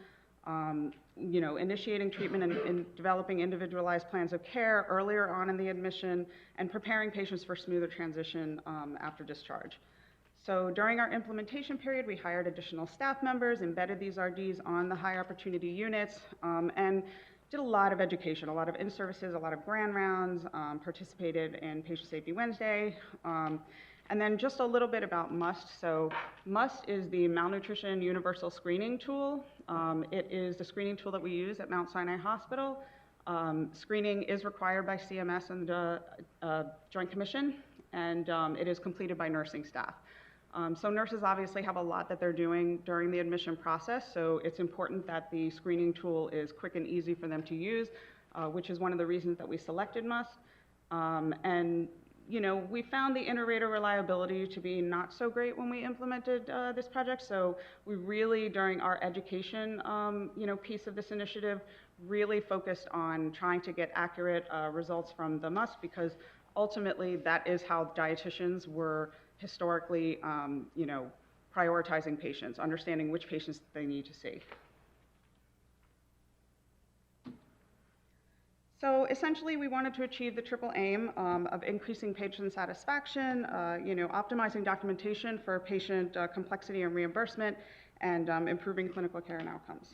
Initiating treatment and developing individualized plans of care earlier on in the admission, and preparing patients for smoother transition after discharge. So during our implementation period, we hired additional staff members, embedded these RDs on the high opportunity units, and did a lot of education, a lot of in-services, a lot of grand rounds, participated in Patient Safety Wednesday, and then just a little bit about MUST. So MUST is the Malnutrition Universal Screening Tool. It is the screening tool that we use at Mount Sinai Hospital. Screening is required by CMS and the Joint Commission, and it is completed by nursing staff. So nurses obviously have a lot that they're doing during the admission process, so it's important that the screening tool is quick and easy for them to use. which is one of the reasons that we selected MUST. And we found the inter-rater reliability to be not so great when we implemented this project. So we really, during our education, piece of this initiative, really focused on trying to get accurate results from the MUST, because ultimately that is how dietitians were historically, prioritizing patients, understanding which patients they need to see. So essentially, we wanted to achieve the triple aim of increasing patient satisfaction, optimizing documentation for patient complexity and reimbursement, and improving clinical care and outcomes.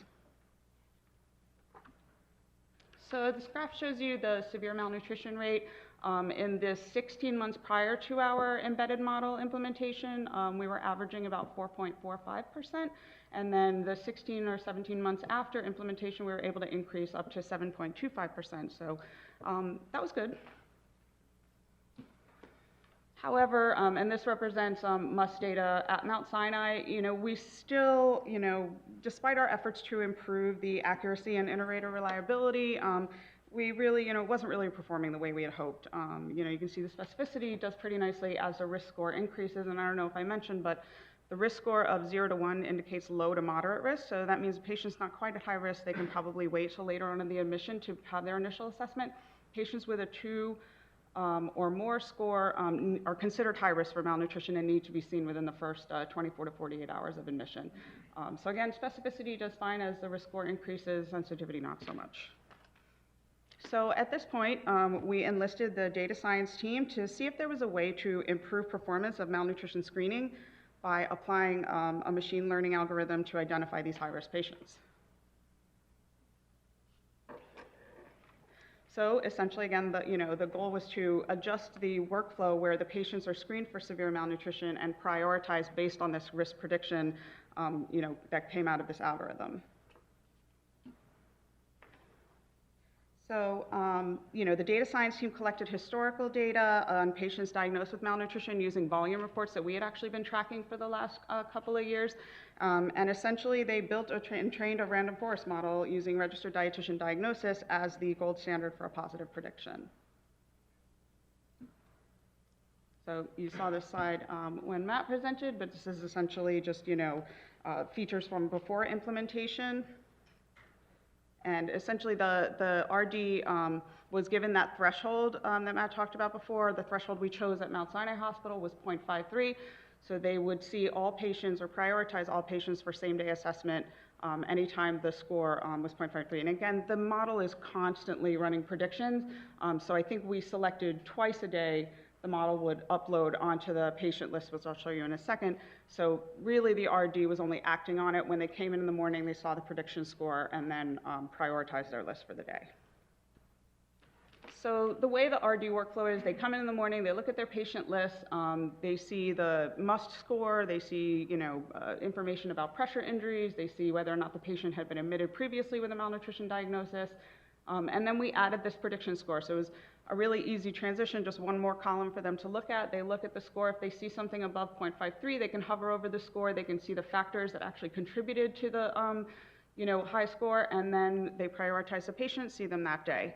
So this graph shows you the severe malnutrition rate. In the 16 months prior to our embedded model implementation, we were averaging about 4.45%. And then the 16 or 17 months after implementation, we were able to increase up to 7.25%. So that was good. However, and this represents MUST data at Mount Sinai, we still, despite our efforts to improve the accuracy and inter-rater reliability, we really, it wasn't really performing the way we had hoped. You can see the specificity does pretty nicely as the risk score increases, and I don't know if I mentioned, but the risk score of 0 to 1 indicates low to moderate risk, so that means the patient's not quite at high risk. They can probably wait till later on in the admission to have their initial assessment. Patients with a 2 or more score are considered high risk for malnutrition and need to be seen within the first 24 to 48 hours of admission. So again, specificity does fine as the risk score increases, sensitivity not so much. So at this point, we enlisted the data science team to see if there was a way to improve performance of malnutrition screening by applying a machine learning algorithm to identify these high-risk patients. So essentially, again, the goal was to adjust the workflow where the patients are screened for severe malnutrition and prioritized based on this risk prediction, that came out of this algorithm. So, the data science team collected historical data on patients diagnosed with malnutrition using volume reports that we had actually been tracking for the last couple of years. And essentially, they built and trained a random forest model using registered dietitian diagnosis as the gold standard for a positive prediction. So you saw this slide when Matt presented, but this is essentially just, features from before implementation. And essentially, the RD was given that threshold that Matt talked about before. The threshold we chose at Mount Sinai Hospital was 0.53. So they would see all patients or prioritize all patients for same-day assessment anytime the score was 0.53. And again, the model is constantly running predictions. So I think we selected twice a day. The model would upload onto the patient list, which I'll show you in a second. So really, the RD was only acting on it when they came in the morning, they saw the prediction score, and then prioritized their list for the day. So the way the RD workflow is, they come in the morning, they look at their patient list, they see the MUST score, they see information about pressure injuries, they see whether or not the patient had been admitted previously with a malnutrition diagnosis, and then we added this prediction score. So it was a really easy transition, just one more column for them to look at. They look at the score. If they see something above 0.53, they can hover over the score. They can see the factors that actually contributed to the high score, and then they prioritize the patient, see them that day.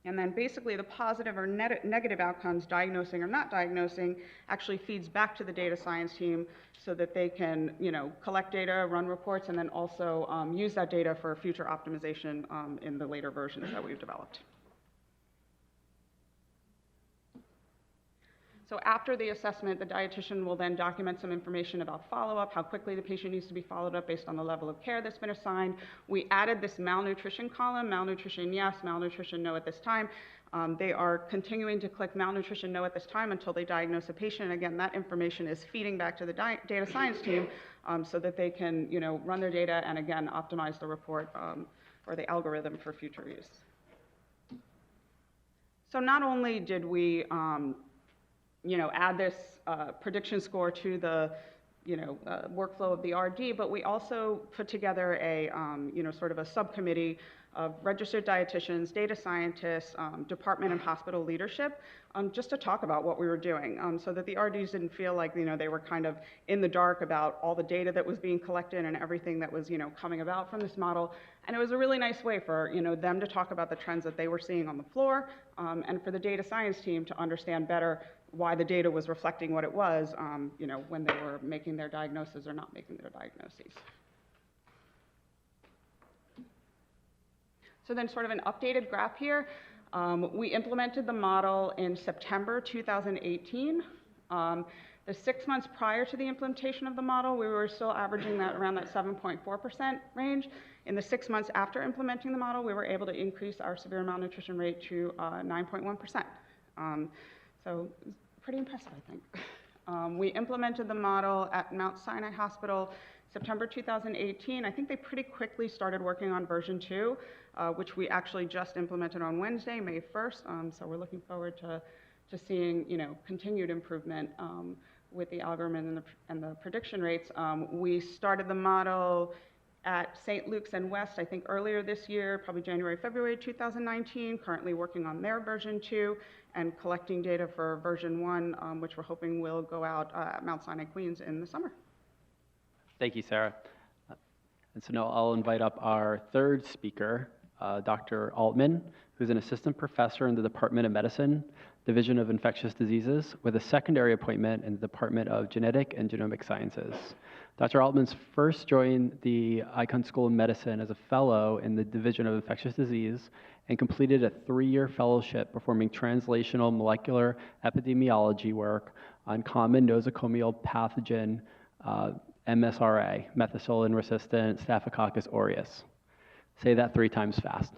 And then basically the positive or negative outcomes, diagnosing or not diagnosing, actually feeds back to the data science team so that they can collect data, run reports, and then also use that data for future optimization in the later versions that we've developed. So after the assessment, the dietitian will then document some information about follow-up, how quickly the patient needs to be followed up based on the level of care that's been assigned. We added this malnutrition column, malnutrition yes, malnutrition no at this time. They are continuing to click malnutrition no at this time until they diagnose a patient. Again, that information is feeding back to the data science team so that they can run their data and again optimize the report or the algorithm for future use. So not only did we add this prediction score to the workflow of the RD, but we also put together a, sort of a subcommittee of registered dietitians, data scientists, department and hospital leadership, just to talk about what we were doing, so that the RDs didn't feel like, they were kind of in the dark about all the data that was being collected and everything that was, coming about from this model. And it was a really nice way for, them to talk about the trends that they were seeing on the floor, and for the data science team to understand better why the data was reflecting what it was, when they were making their diagnoses or not making their diagnoses. So then sort of an updated graph here. We implemented the model in September 2018. The 6 months prior to the implementation of the model, we were still averaging that around that 7.4% range. In the 6 months after implementing the model, we were able to increase our severe malnutrition rate to 9.1%. So pretty impressive, I think. We implemented the model at Mount Sinai Hospital September 2018. I think they pretty quickly started working on version 2, which we actually just implemented on Wednesday, May 1st. So we're looking forward to seeing, continued improvement with the algorithm and the prediction rates. We started the model at St. Luke's and West, I think earlier this year, probably January, February 2019, currently working on their version 2 and collecting data for version 1, which we're hoping will go out at Mount Sinai Queens in the summer. Thank you, Sarah. And so now I'll invite up our third speaker, Dr. Altman, who's an assistant professor in the Department of Medicine, Division of Infectious Diseases, with a secondary appointment in the Department of Genetic and Genomic Sciences. Dr. Altman's first joined the Icahn School of Medicine as a fellow in the Division of Infectious Disease and completed a 3-year fellowship performing translational molecular epidemiology work on common nosocomial pathogen MSRA, methicillin-resistant Staphylococcus aureus. Say that 3 times fast.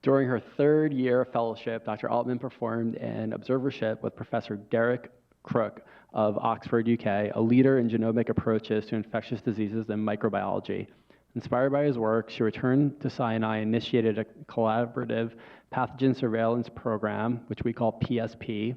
During her 3rd year of fellowship, Dr. Altman performed an observership with Professor Derek Crook of Oxford, UK, a leader in genomic approaches to infectious diseases and microbiology. Inspired by his work, she returned to Sinai and initiated a collaborative pathogen surveillance program, which we call PSP,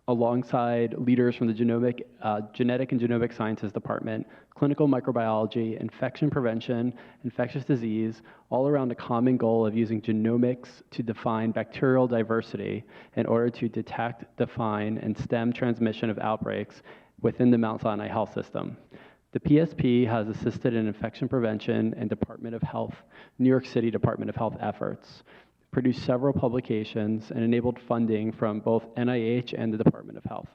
alongside leaders from the Genetic and Genomic Sciences Department, clinical microbiology, infection prevention, infectious disease, all around a common goal of using genomics to define bacterial diversity in order to detect, define, and stem transmission of outbreaks within the Mount Sinai Health System. The PSP has assisted in infection prevention and Department of Health, New York City Department of Health efforts, produced several publications, and enabled funding from both NIH and the Department of Health.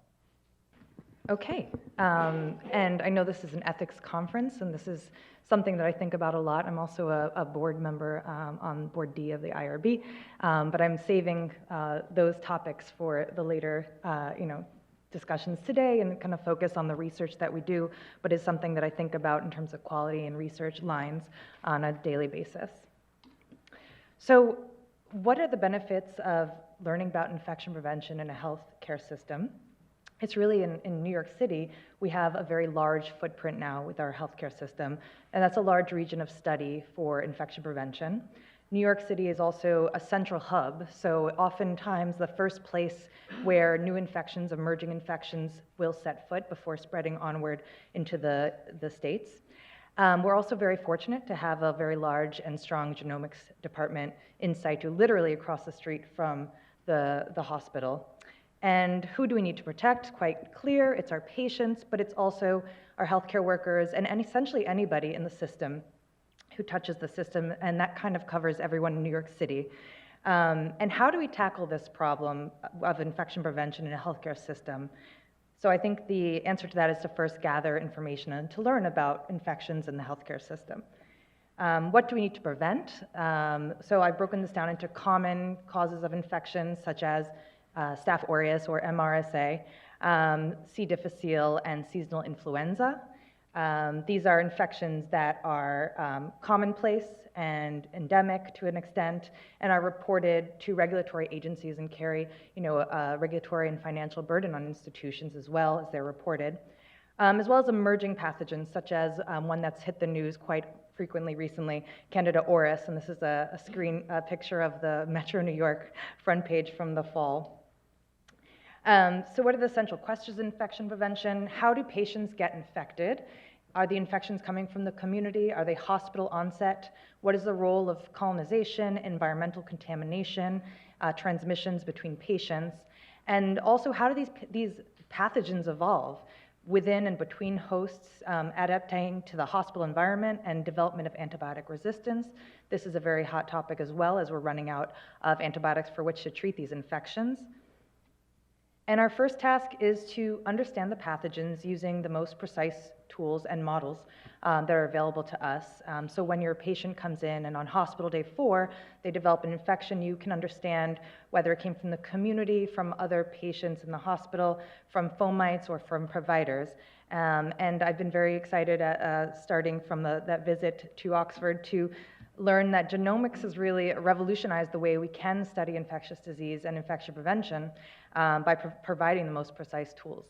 Okay, and I know this is an ethics conference, and this is something that I think about a lot. I'm also a board member on Board D of the IRB, but I'm saving those topics for the later, discussions today and kind of focus on the research that we do, but is something that I think about in terms of quality and research lines on a daily basis. So, what are the benefits of learning about infection prevention in a healthcare system? It's really in New York City, we have a very large footprint now with our healthcare system, and that's a large region of study for infection prevention. New York City is also a central hub, so oftentimes the first place where new infections, emerging infections, will set foot before spreading onward into the states. We're also very fortunate to have a very large and strong genomics department in situ, literally across the street from the hospital. And who do we need to protect? Quite clear, it's our patients, but it's also our healthcare workers and essentially anybody in the system who touches the system, and that kind of covers everyone in New York City. And how do we tackle this problem of infection prevention in a healthcare system? So I think the answer to that is to first gather information and to learn about infections in the healthcare system. What do we need to prevent? So I've broken this down into common causes of infections, such as Staph aureus or MRSA, C. difficile, and seasonal influenza. These are infections that are commonplace and endemic to an extent, and are reported to regulatory agencies and carry, a regulatory and financial burden on institutions as well as they're reported, as well as emerging pathogens, such as one that's hit the news quite frequently recently, Candida auris, and this is a picture of the Metro New York front page from the fall. So what are the central questions in infection prevention? How do patients get infected? Are the infections coming from the community? Are they hospital onset? What is the role of colonization, environmental contamination, transmissions between patients? And also, how do these pathogens evolve within and between hosts, adapting to the hospital environment and development of antibiotic resistance? This is a very hot topic as well, as we're running out of antibiotics for which to treat these infections. And our first task is to understand the pathogens using the most precise tools and models that are available to us. So when your patient comes in and on hospital day 4, they develop an infection, you can understand whether it came from the community, from other patients in the hospital, from fomites, or from providers. And I've been very excited at, starting from that visit to Oxford to learn that genomics has really revolutionized the way we can study infectious disease and infection prevention by providing the most precise tools.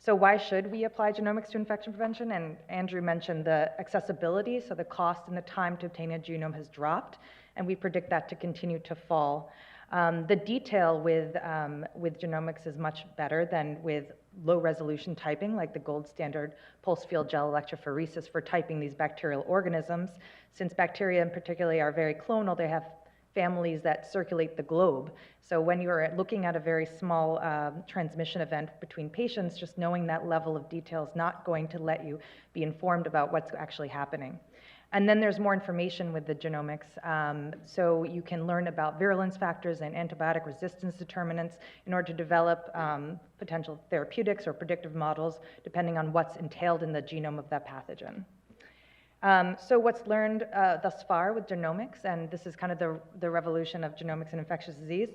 So why should we apply genomics to infection prevention? And Andrew mentioned the accessibility, so the cost and the time to obtain a genome has dropped, and we predict that to continue to fall. The detail with genomics is much better than with low-resolution typing, like the gold standard pulse field gel electrophoresis for typing these bacterial organisms. Since bacteria in particular are very clonal, they have families that circulate the globe. So when you're looking at a very small transmission event between patients, just knowing that level of detail is not going to let you be informed about what's actually happening. And then there's more information with the genomics. So you can learn about virulence factors and antibiotic resistance determinants in order to develop potential therapeutics or predictive models, depending on what's entailed in the genome of that pathogen. So what's learned thus far with genomics, and this is kind of the revolution of genomics and infectious disease,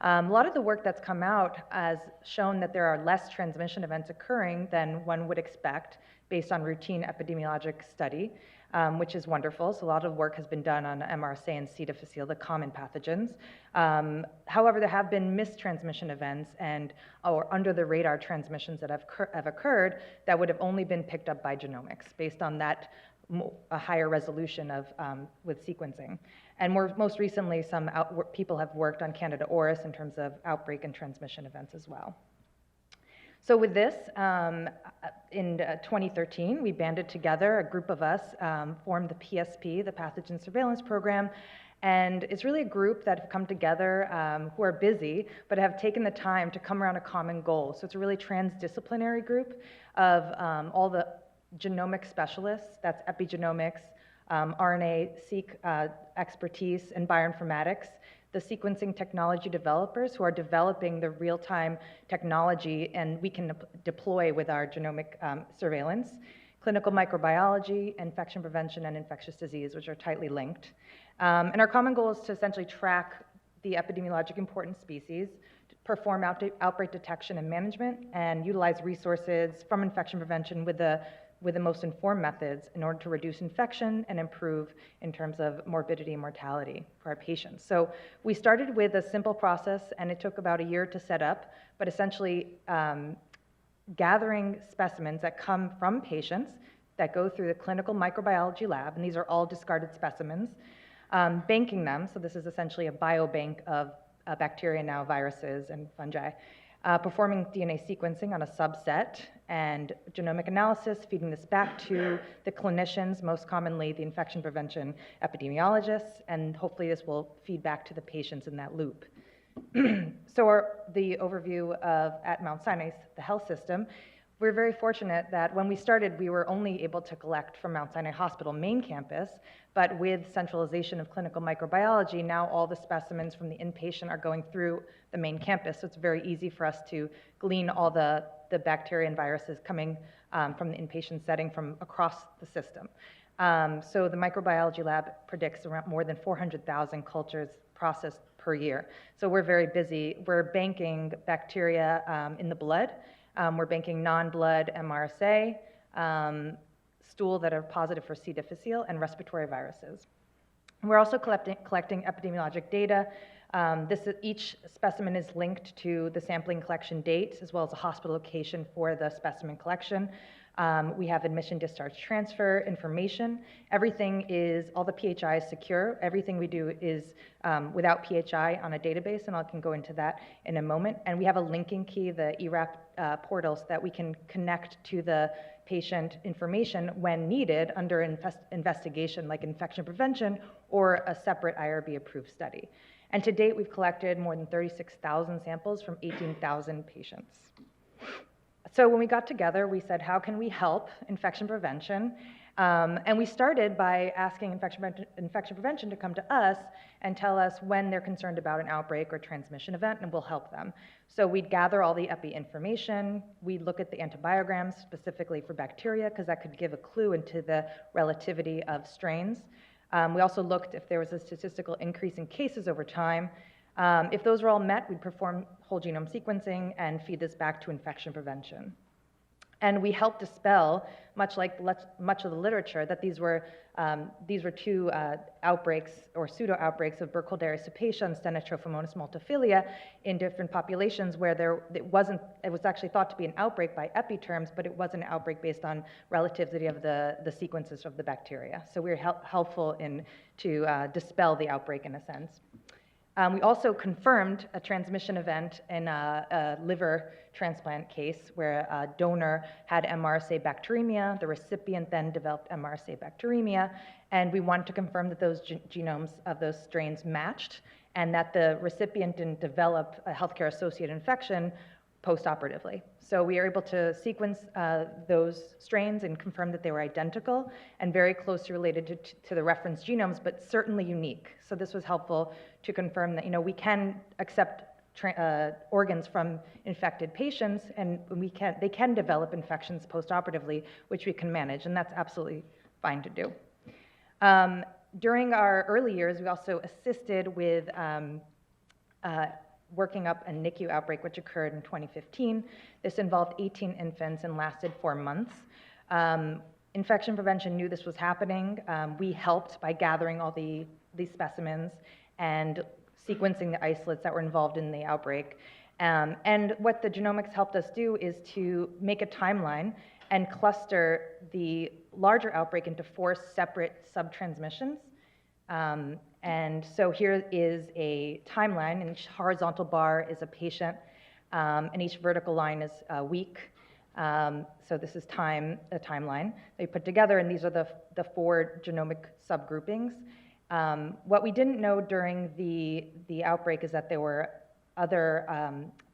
a lot of the work that's come out has shown that there are less transmission events occurring than one would expect based on routine epidemiologic study, which is wonderful. So a lot of work has been done on MRSA and C. difficile, the common pathogens. However, there have been mistransmission events or under the radar transmissions that have occurred that would have only been picked up by genomics based on that a higher resolution with sequencing. And most recently, some people have worked on Candida auris in terms of outbreak and transmission events as well. So with this, in 2013, we banded together, a group of us formed the PSP, the Pathogen Surveillance Program, and it's really a group that have come together who are busy, but have taken the time to come around a common goal. So it's a really transdisciplinary group of all the genomic specialists, that's epigenomics, RNA-seq expertise, and bioinformatics, the sequencing technology developers who are developing the real-time technology and we can deploy with our genomic surveillance, clinical microbiology, infection prevention, and infectious disease, which are tightly linked. And our common goal is to essentially track the epidemiologic important species, perform outbreak detection and management, and utilize resources from infection prevention with the most informed methods in order to reduce infection and improve in terms of morbidity and mortality for our patients. So we started with a simple process, and it took about a year to set up, but essentially gathering specimens that come from patients that go through the clinical microbiology lab, and these are all discarded specimens, banking them, so this is essentially a biobank of bacteria, now viruses and fungi, performing DNA sequencing on a subset and genomic analysis, feeding this back to the clinicians, most commonly the infection prevention epidemiologists, and hopefully this will feed back to the patients in that loop. So the overview at Mount Sinai, the health system, we're very fortunate that when we started, we were only able to collect from Mount Sinai Hospital main campus, but with centralization of clinical microbiology, now all the specimens from the inpatient are going through the main campus, so it's very easy for us to glean all the bacteria and viruses coming from the inpatient setting from across the system. So the microbiology lab predicts around more than 400,000 cultures processed per year. So we're very busy. We're banking bacteria in the blood. We're banking non-blood MRSA, stool that are positive for C. difficile, and respiratory viruses. We're also collecting epidemiologic data. Each specimen is linked to the sampling collection date, as well as a hospital location for the specimen collection. We have admission, discharge, transfer information. Everything is, all the PHI is secure. Everything we do is without PHI on a database, and I can go into that in a moment. And we have a linking key, the ERAP portals, that we can connect to the patient information when needed under investigation, like infection prevention or a separate IRB-approved study. And to date, we've collected more than 36,000 samples from 18,000 patients. So when we got together, we said, how can we help infection prevention? And we started by asking infection prevention to come to us and tell us when they're concerned about an outbreak or transmission event, and we'll help them. So we'd gather all the epi information. We'd look at the antibiograms specifically for bacteria, because that could give a clue into the relativity of strains. We also looked if there was a statistical increase in cases over time. If those were all met, we'd perform whole genome sequencing and feed this back to infection prevention. And we helped dispel, much like much of the literature, that these were two outbreaks or pseudo-outbreaks of Burkholderia cepacia and Stenotrophomonas multifilia in different populations where it was actually thought to be an outbreak by epi terms, but it was an outbreak based on relativity of the sequences of the bacteria. So we were helpful to dispel the outbreak in a sense. We also confirmed a transmission event in a liver transplant case where a donor had MRSA bacteremia. The recipient then developed MRSA bacteremia, and we wanted to confirm that those genomes of those strains matched and that the recipient didn't develop a healthcare-associated infection post-operatively. So we are able to sequence those strains and confirm that they were identical and very closely related to the reference genomes, but certainly unique. So this was helpful to confirm that, we can accept organs from infected patients, and they can develop infections post-operatively, which we can manage, and that's absolutely fine to do. During our early years, we also assisted with working up a NICU outbreak, which occurred in 2015. This involved 18 infants and lasted 4 months. Infection prevention knew this was happening. We helped by gathering all these specimens and sequencing the isolates that were involved in the outbreak. And what the genomics helped us do is to make a timeline and cluster the larger outbreak into 4 separate subtransmissions. And so here is a timeline, and each horizontal bar is a patient, and each vertical line is a week. So this is a timeline they put together, and these are the 4 genomic subgroupings. What we didn't know during the outbreak is that there were other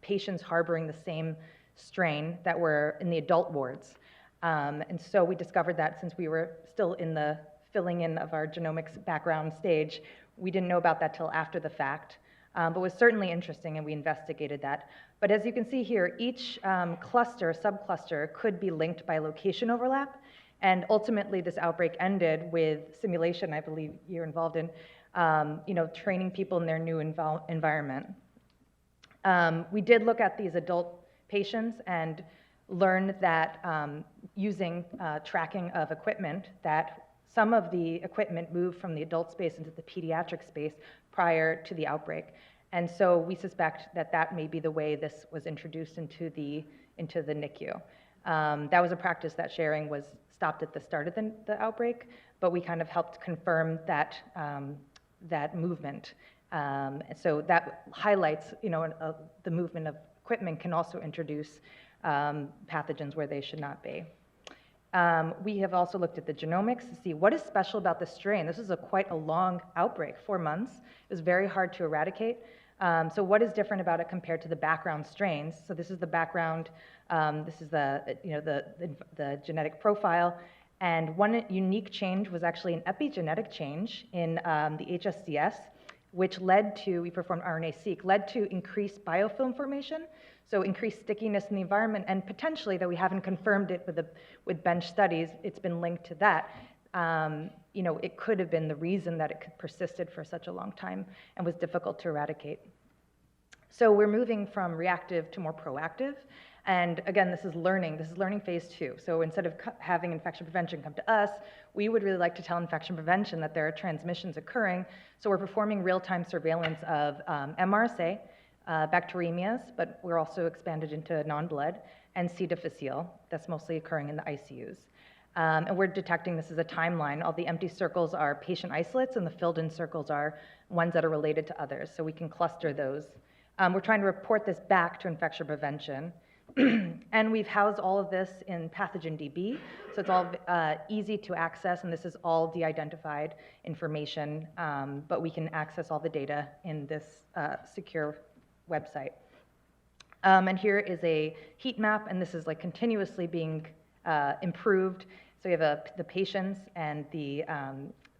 patients harboring the same strain that were in the adult wards. And so we discovered that since we were still in the filling in of our genomics background stage, we didn't know about that till after the fact, but it was certainly interesting, and we investigated that. But as you can see here, each subcluster could be linked by location overlap, and ultimately this outbreak ended with simulation, I believe you're involved in, training people in their new environment. We did look at these adult patients and learned that using tracking of equipment, that some of the equipment moved from the adult space into the pediatric space prior to the outbreak. And so we suspect that that may be the way this was introduced into the NICU. That was a practice that sharing was stopped at the start of the outbreak, but we kind of helped confirm that, that movement. So that highlights, the movement of equipment can also introduce pathogens where they should not be. We have also looked at the genomics to see what is special about the strain. This is quite a long outbreak, 4 months. It was very hard to eradicate. So what is different about it compared to the background strains? So this is the background, this is the genetic profile. And one unique change was actually an epigenetic change in the HSCS, which led to, we performed RNA-seq, led to increased biofilm formation, so increased stickiness in the environment, and potentially, though we haven't confirmed it with bench studies, it's been linked to that. It could have been the reason that it persisted for such a long time and was difficult to eradicate. So we're moving from reactive to more proactive. And again, this is learning phase 2. So instead of having infection prevention come to us, we would really like to tell infection prevention that there are transmissions occurring. So we're performing real-time surveillance of MRSA, bacteremias, but we're also expanded into non-blood, and C. difficile, that's mostly occurring in the ICUs. And we're detecting this as a timeline. All the empty circles are patient isolates, and the filled-in circles are ones that are related to others, so we can cluster those. We're trying to report this back to infection prevention. And we've housed all of this in Pathogen DB, so it's all easy to access, and this is all de-identified information, but we can access all the data in this secure website. And here is a heat map, and this is like continuously being improved. So we have the patients and the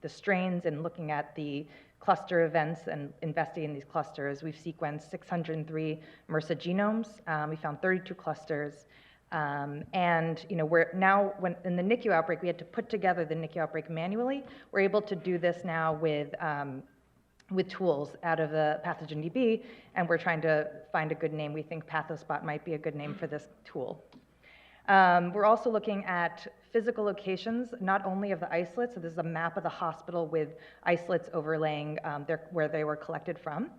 strains, and looking at the cluster events and investigating these clusters. We've sequenced 603 MRSA genomes. We found 32 clusters. And we're now, when in the NICU outbreak, we had to put together the NICU outbreak manually. We're able to do this now with tools out of the Pathogen DB, and we're trying to find a good name. We think PathoSpot might be a good name for this tool. We're also looking at physical locations, not only of the isolates, so this is a map of the hospital with isolates overlaying where they were collected from,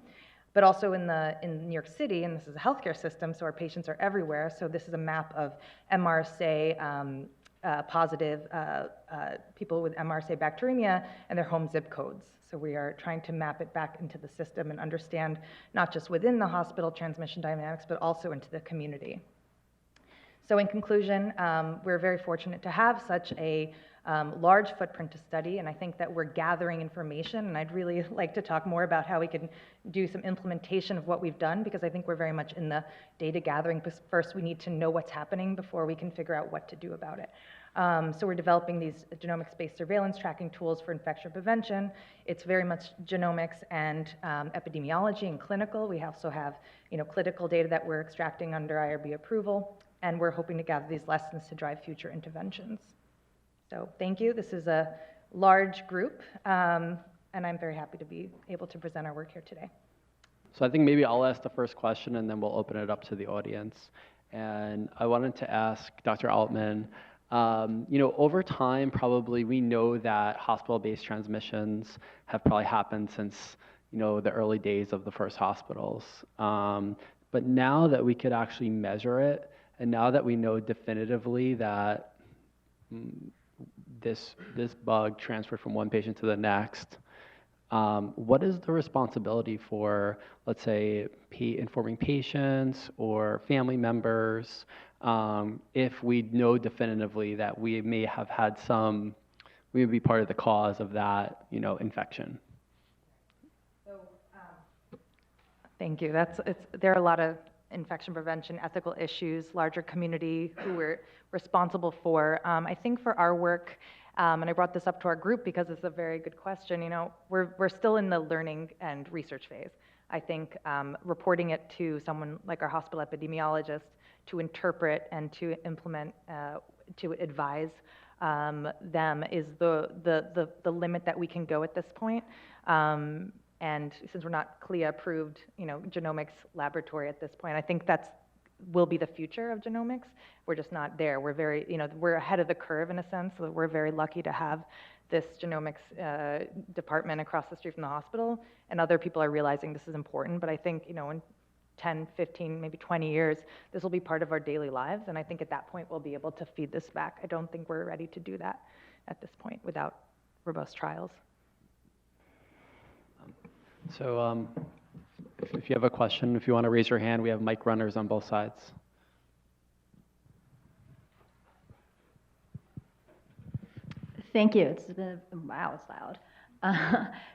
but also in New York City, and this is a healthcare system, so our patients are everywhere, so this is a map of MRSA positive people with MRSA bacteremia and their home zip codes. So we are trying to map it back into the system and understand not just within the hospital transmission dynamics, but also into the community. So in conclusion, we're very fortunate to have such a large footprint to study, and I think that we're gathering information, and I'd really like to talk more about how we can do some implementation of what we've done, because I think we're very much in the data gathering. First, we need to know what's happening before we can figure out what to do about it. So we're developing these genomics-based surveillance tracking tools for infection prevention. It's very much genomics and epidemiology and clinical. We also have clinical data that we're extracting under IRB approval, and we're hoping to gather these lessons to drive future interventions. So thank you. This is a large group, and I'm very happy to be able to present our work here today. So I think maybe I'll ask the first question, and then we'll open it up to the audience. And I wanted to ask Dr. Altman, over time, probably we know that hospital-based transmissions have probably happened since, the early days of the first hospitals. But now that we could actually measure it, and now that we know definitively that this bug transferred from one patient to the next, what is the responsibility for, let's say, informing patients or family members if we know definitively that we may have had we would be part of the cause of that, infection? So, thank you. There are a lot of infection prevention, ethical issues, larger community who we're responsible for. I think for our work, and I brought this up to our group because it's a very good question, we're still in the learning and research phase. I think reporting it to someone like our hospital epidemiologist to interpret and to implement, to advise them is the limit that we can go at this point. And since we're not CLIA approved, genomics laboratory at this point, I think will be the future of genomics. We're just not there. We're very, we're ahead of the curve in a sense. So we're very lucky to have this genomics department across the street from the hospital, and other people are realizing this is important. But I think, in 10, 15, maybe 20 years, this will be part of our daily lives. And I think at that point, we'll be able to feed this back. I don't think we're ready to do that at this point without robust trials. So if you have a question, if you want to raise your hand, we have mic runners on both sides. Thank you. Wow, it's loud.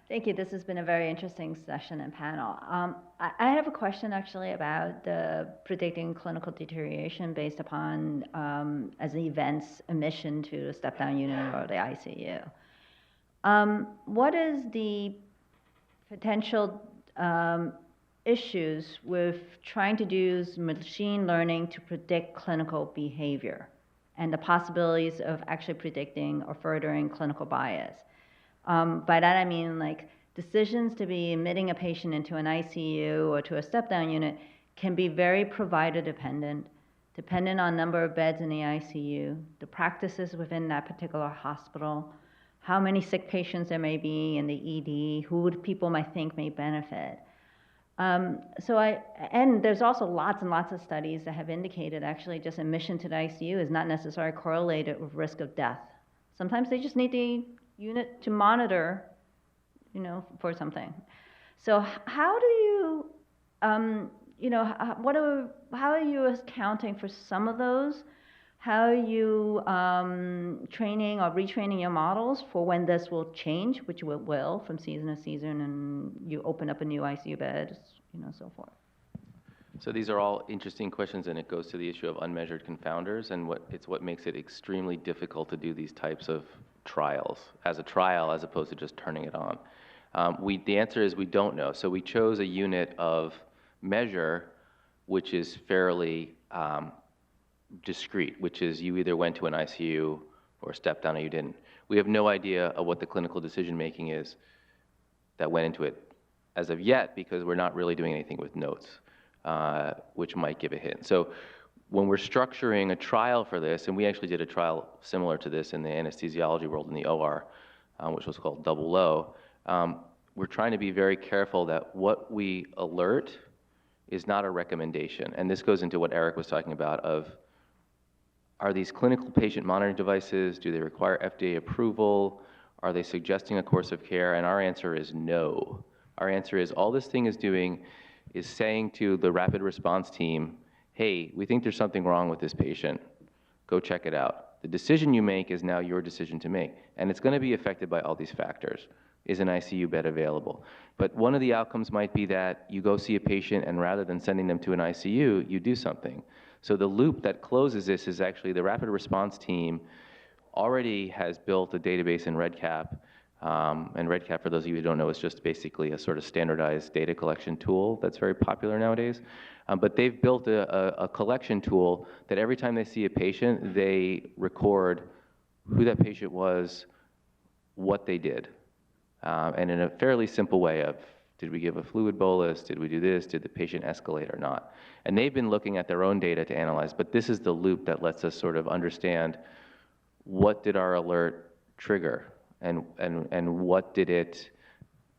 Thank you. This has been a very interesting session and panel. I have a question actually about the predicting clinical deterioration based upon as an event's admission to a step-down unit or the ICU. What is the potential issues with trying to use machine learning to predict clinical behavior and the possibilities of actually predicting or furthering clinical bias? By that I mean like decisions to be admitting a patient into an ICU or to a step-down unit can be very provider dependent on number of beds in the ICU, the practices within that particular hospital, how many sick patients there may be in the ED, who people might think may benefit. And there's also lots and lots of studies that have indicated actually just admission to the ICU is not necessarily correlated with risk of death. Sometimes they just need the unit to monitor, for something. So how do you, how are you accounting for some of those? How are you training or retraining your models for when this will change, which it will from season to season, and you open up a new ICU bed, so forth? So these are all interesting questions, and it goes to the issue of unmeasured confounders, and what makes it extremely difficult to do these types of trials as a trial as opposed to just turning it on. The answer is we don't know. So we chose a unit of measure which is fairly discrete, which is you either went to an ICU or stepped down or you didn't. We have no idea of what the clinical decision making is that went into it as of yet, because we're not really doing anything with notes, which might give a hint. So when we're structuring a trial for this, and we actually did a trial similar to this in the anesthesiology world in the OR, which was called Double O, we're trying to be very careful that what we alert is not a recommendation. And this goes into what Eric was talking about of, are these clinical patient monitoring devices, do they require FDA approval? Are they suggesting a course of care? And our answer is no. Our answer is all this thing is doing is saying to the rapid response team, hey, we think there's something wrong with this patient. Go check it out. The decision you make is now your decision to make. And it's going to be affected by all these factors. Is an ICU bed available? But one of the outcomes might be that you go see a patient, and rather than sending them to an ICU, you do something. So the loop that closes this is actually the rapid response team already has built a database in REDCap. And REDCap, for those of you who don't know, is just basically a sort of standardized data collection tool that's very popular nowadays. But they've built a collection tool that every time they see a patient, they record who that patient was, what they did. And in a fairly simple way of, did we give a fluid bolus? Did we do this? Did the patient escalate or not? And they've been looking at their own data to analyze, but this is the loop that lets us sort of understand what did our alert trigger, and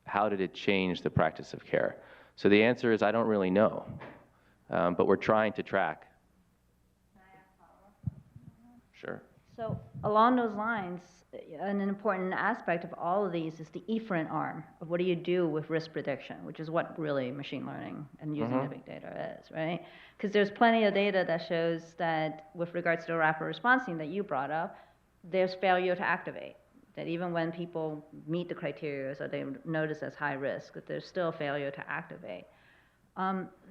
how did it change the practice of care? So the answer is I don't really know, but we're trying to track. Can I ask a follow-up? Sure. So along those lines, an important aspect of all of these is the efferent arm of what do you do with risk prediction, which is what really machine learning and using the big data is, right? Because there's plenty of data that shows that with regards to the rapid response team that you brought up, there's failure to activate. That even when people meet the criteria or they're noticed as high risk, that there's still failure to activate.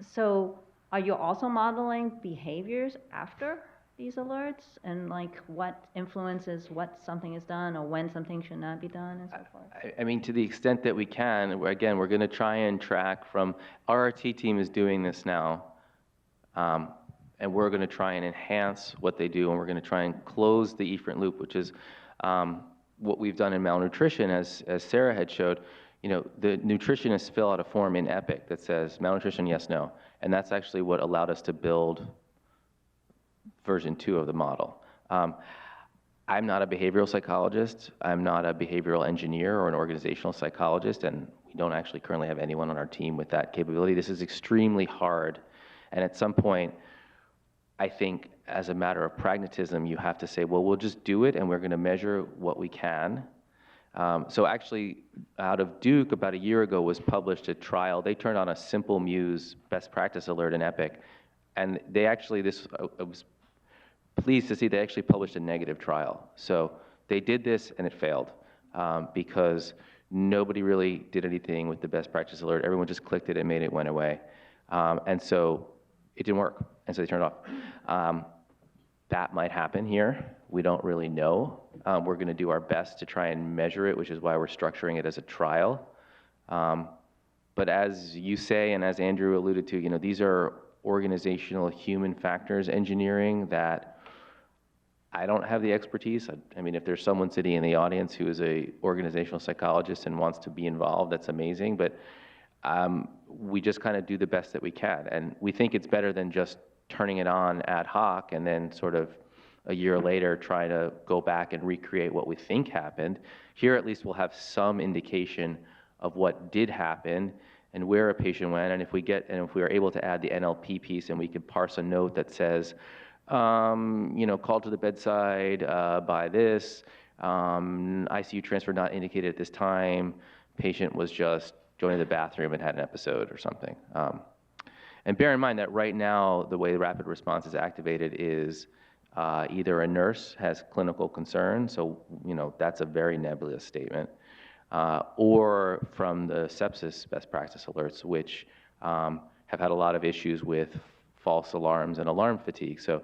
So are you also modeling behaviors after these alerts, and like what influences what something is done or when something should not be done and so forth? I mean, to the extent that we can, again, we're going to try and track from, our RT team is doing this now, and we're going to try and enhance what they do, and we're going to try and close the efferent loop, which is what we've done in malnutrition, as Sarah had showed. The nutritionists fill out a form in Epic that says malnutrition, yes, no, and that's actually what allowed us to build version 2 of the model. I'm not a behavioral psychologist. I'm not a behavioral engineer or an organizational psychologist, and we don't actually currently have anyone on our team with that capability. This is extremely hard, and at some point, I think as a matter of pragmatism, you have to say, well, we'll just do it, and we're going to measure what we can. So actually, out of Duke, about a year ago, was published a trial. They turned on a simple Muse best practice alert in Epic, and they actually, I was pleased to see they actually published a negative trial. So they did this and it failed because nobody really did anything with the best practice alert. Everyone just clicked it and made it went away. And so it didn't work, and so they turned it off. That might happen here. We don't really know. We're going to do our best to try and measure it, which is why we're structuring it as a trial. But as you say, and as Andrew alluded to, these are organizational human factors engineering that I don't have the expertise. I mean, if there's someone sitting in the audience who is a organizational psychologist and wants to be involved, that's amazing. But we just kind of do the best that we can. And we think it's better than just turning it on ad hoc and then sort of a year later try to go back and recreate what we think happened. Here, at least, we'll have some indication of what did happen, and where a patient went, and if we are able to add the NLP piece and we can parse a note that says, called to the bedside by this, ICU transfer not indicated at this time, patient was just going to the bathroom and had an episode or something. And bear in mind that right now, the way the rapid response is activated is either a nurse has clinical concern, so that's a very nebulous statement, or from the sepsis best practice alerts, which have had a lot of issues with false alarms and alarm fatigue. So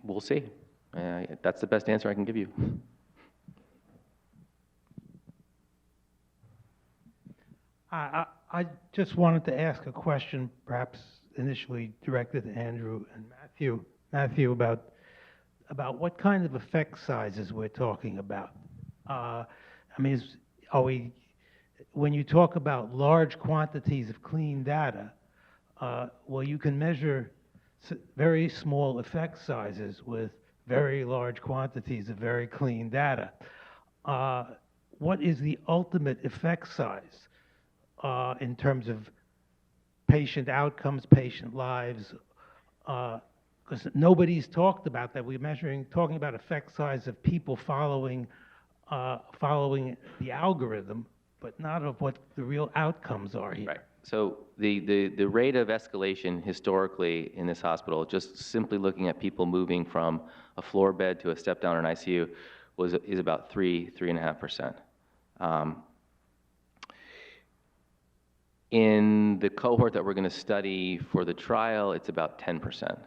we'll see. That's the best answer I can give you. I just wanted to ask a question, perhaps initially directed to Andrew and Matthew about what kind of effect sizes we're talking about. When you talk about large quantities of clean data, well, you can measure very small effect sizes with very large quantities of very clean data. What is the ultimate effect size in terms of patient outcomes, patient lives? Because nobody's talked about that. We're talking about effect size of people following the algorithm, but not of what the real outcomes are here. Right. So the rate of escalation historically in this hospital, just simply looking at people moving from a floor bed to a step down in ICU, is about 3.5%. In the cohort that we're going to study for the trial, it's about 10%.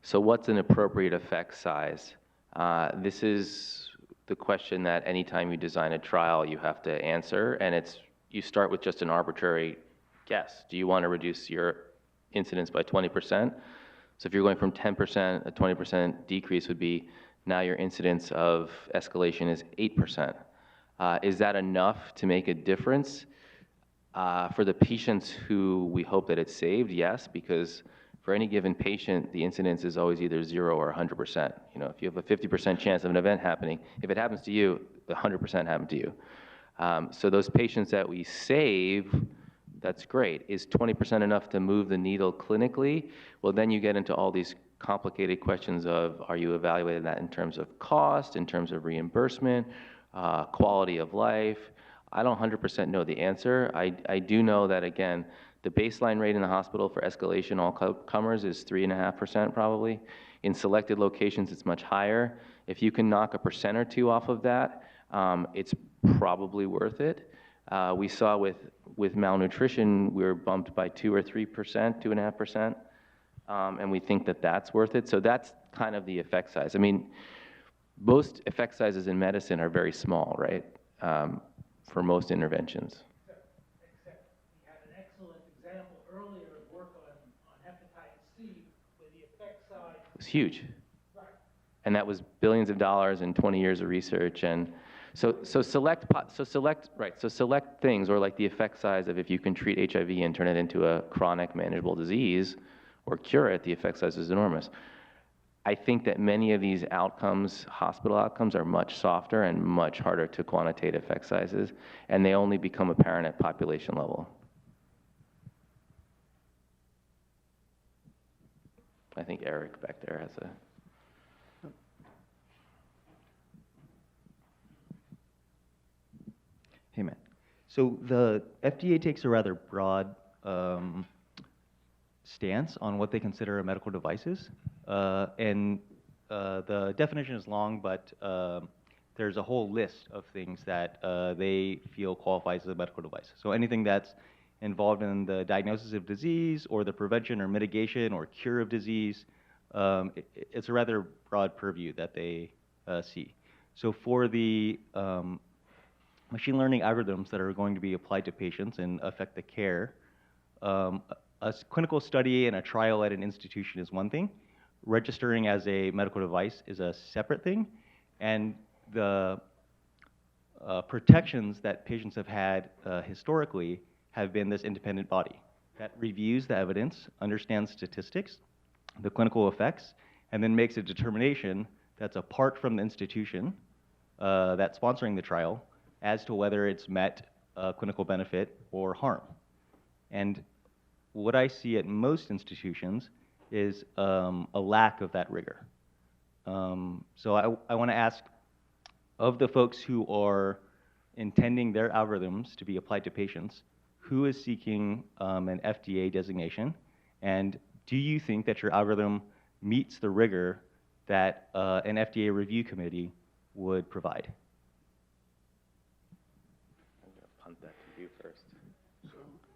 So what's an appropriate effect size? This is the question that anytime you design a trial, you have to answer, and you start with just an arbitrary guess. Do you want to reduce your incidence by 20%? So if you're going from 10%, a 20% decrease would be now your incidence of escalation is 8%. Is that enough to make a difference? For the patients who we hope that it's saved, yes, because for any given patient, the incidence is always either 0 or 100%. If you have a 50% chance of an event happening, if it happens to you, 100% happened to you. So those patients that we save, that's great. Is 20% enough to move the needle clinically? Well, then you get into all these complicated questions of, are you evaluating that in terms of cost, in terms of reimbursement, quality of life? I don't 100% know the answer. I do know that, again, the baseline rate in the hospital for escalation all comers is 3.5% probably. In selected locations, it's much higher. If you can knock 1% or 2% off of that, it's probably worth it. We saw with malnutrition, we were bumped by 2 or 3%, 2.5%, and we think that that's worth it. So that's kind of the effect size. I mean, most effect sizes in medicine are very small, right? For most interventions. Except we had an excellent example earlier of work on hepatitis C, where the effect size was huge. Right. And that was billions of dollars and 20 years of research. And so select things, or like the effect size of if you can treat HIV and turn it into a chronic manageable disease or cure it, the effect size is enormous. I think that many of these outcomes, hospital outcomes, are much softer and much harder to quantitate effect sizes, and they only become apparent at population level. I think Eric back there has a... Hey, Matt. So the FDA takes a rather broad stance on what they consider medical devices. And the definition is long, but there's a whole list of things that they feel qualifies as a medical device. So anything that's involved in the diagnosis of disease or the prevention or mitigation or cure of disease, it's a rather broad purview that they see. So for the machine learning algorithms that are going to be applied to patients and affect the care, a clinical study and a trial at an institution is one thing. Registering as a medical device is a separate thing. And the protections that patients have had historically have been this independent body that reviews the evidence, understands statistics, the clinical effects, and then makes a determination that's apart from the institution that's sponsoring the trial as to whether it's met clinical benefit or harm. And what I see at most institutions is a lack of that rigor. So I want to ask, of the folks who are intending their algorithms to be applied to patients, who is seeking an FDA designation? And do you think that your algorithm meets the rigor that an FDA review committee would provide? I'm going to punt that to you first.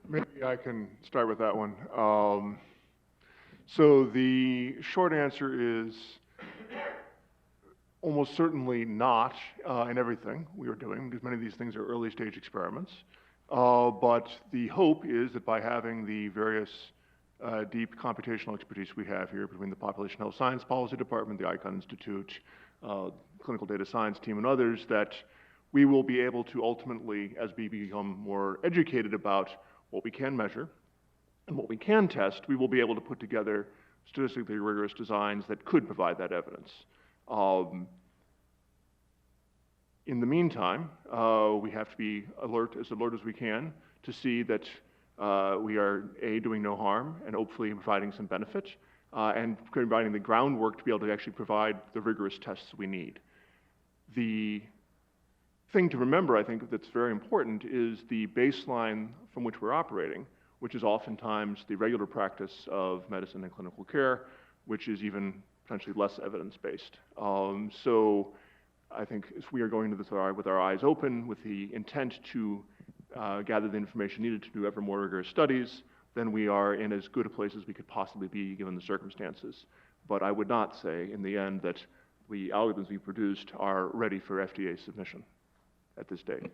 Maybe I can start with that one. So the short answer is almost certainly not in everything we are doing, because many of these things are early stage experiments. But the hope is that by having the various deep computational expertise we have here between the Population Health Science Policy Department, the Icahn Institute, Clinical Data Science team, and others, that we will be able to ultimately, as we become more educated about what we can measure and what we can test, we will be able to put together statistically rigorous designs that could provide that evidence. In the meantime, we have to be alert as we can to see that we are, A, doing no harm, and hopefully providing some benefit, and providing the groundwork to be able to actually provide the rigorous tests we need. The thing to remember, I think, that's very important is the baseline from which we're operating, which is oftentimes the regular practice of medicine and clinical care, which is even potentially less evidence-based. So I think if we are going to this with our eyes open, with the intent to gather the information needed to do ever more rigorous studies, then we are in as good a place as we could possibly be given the circumstances. But I would not say in the end that the algorithms we produced are ready for FDA submission at this date.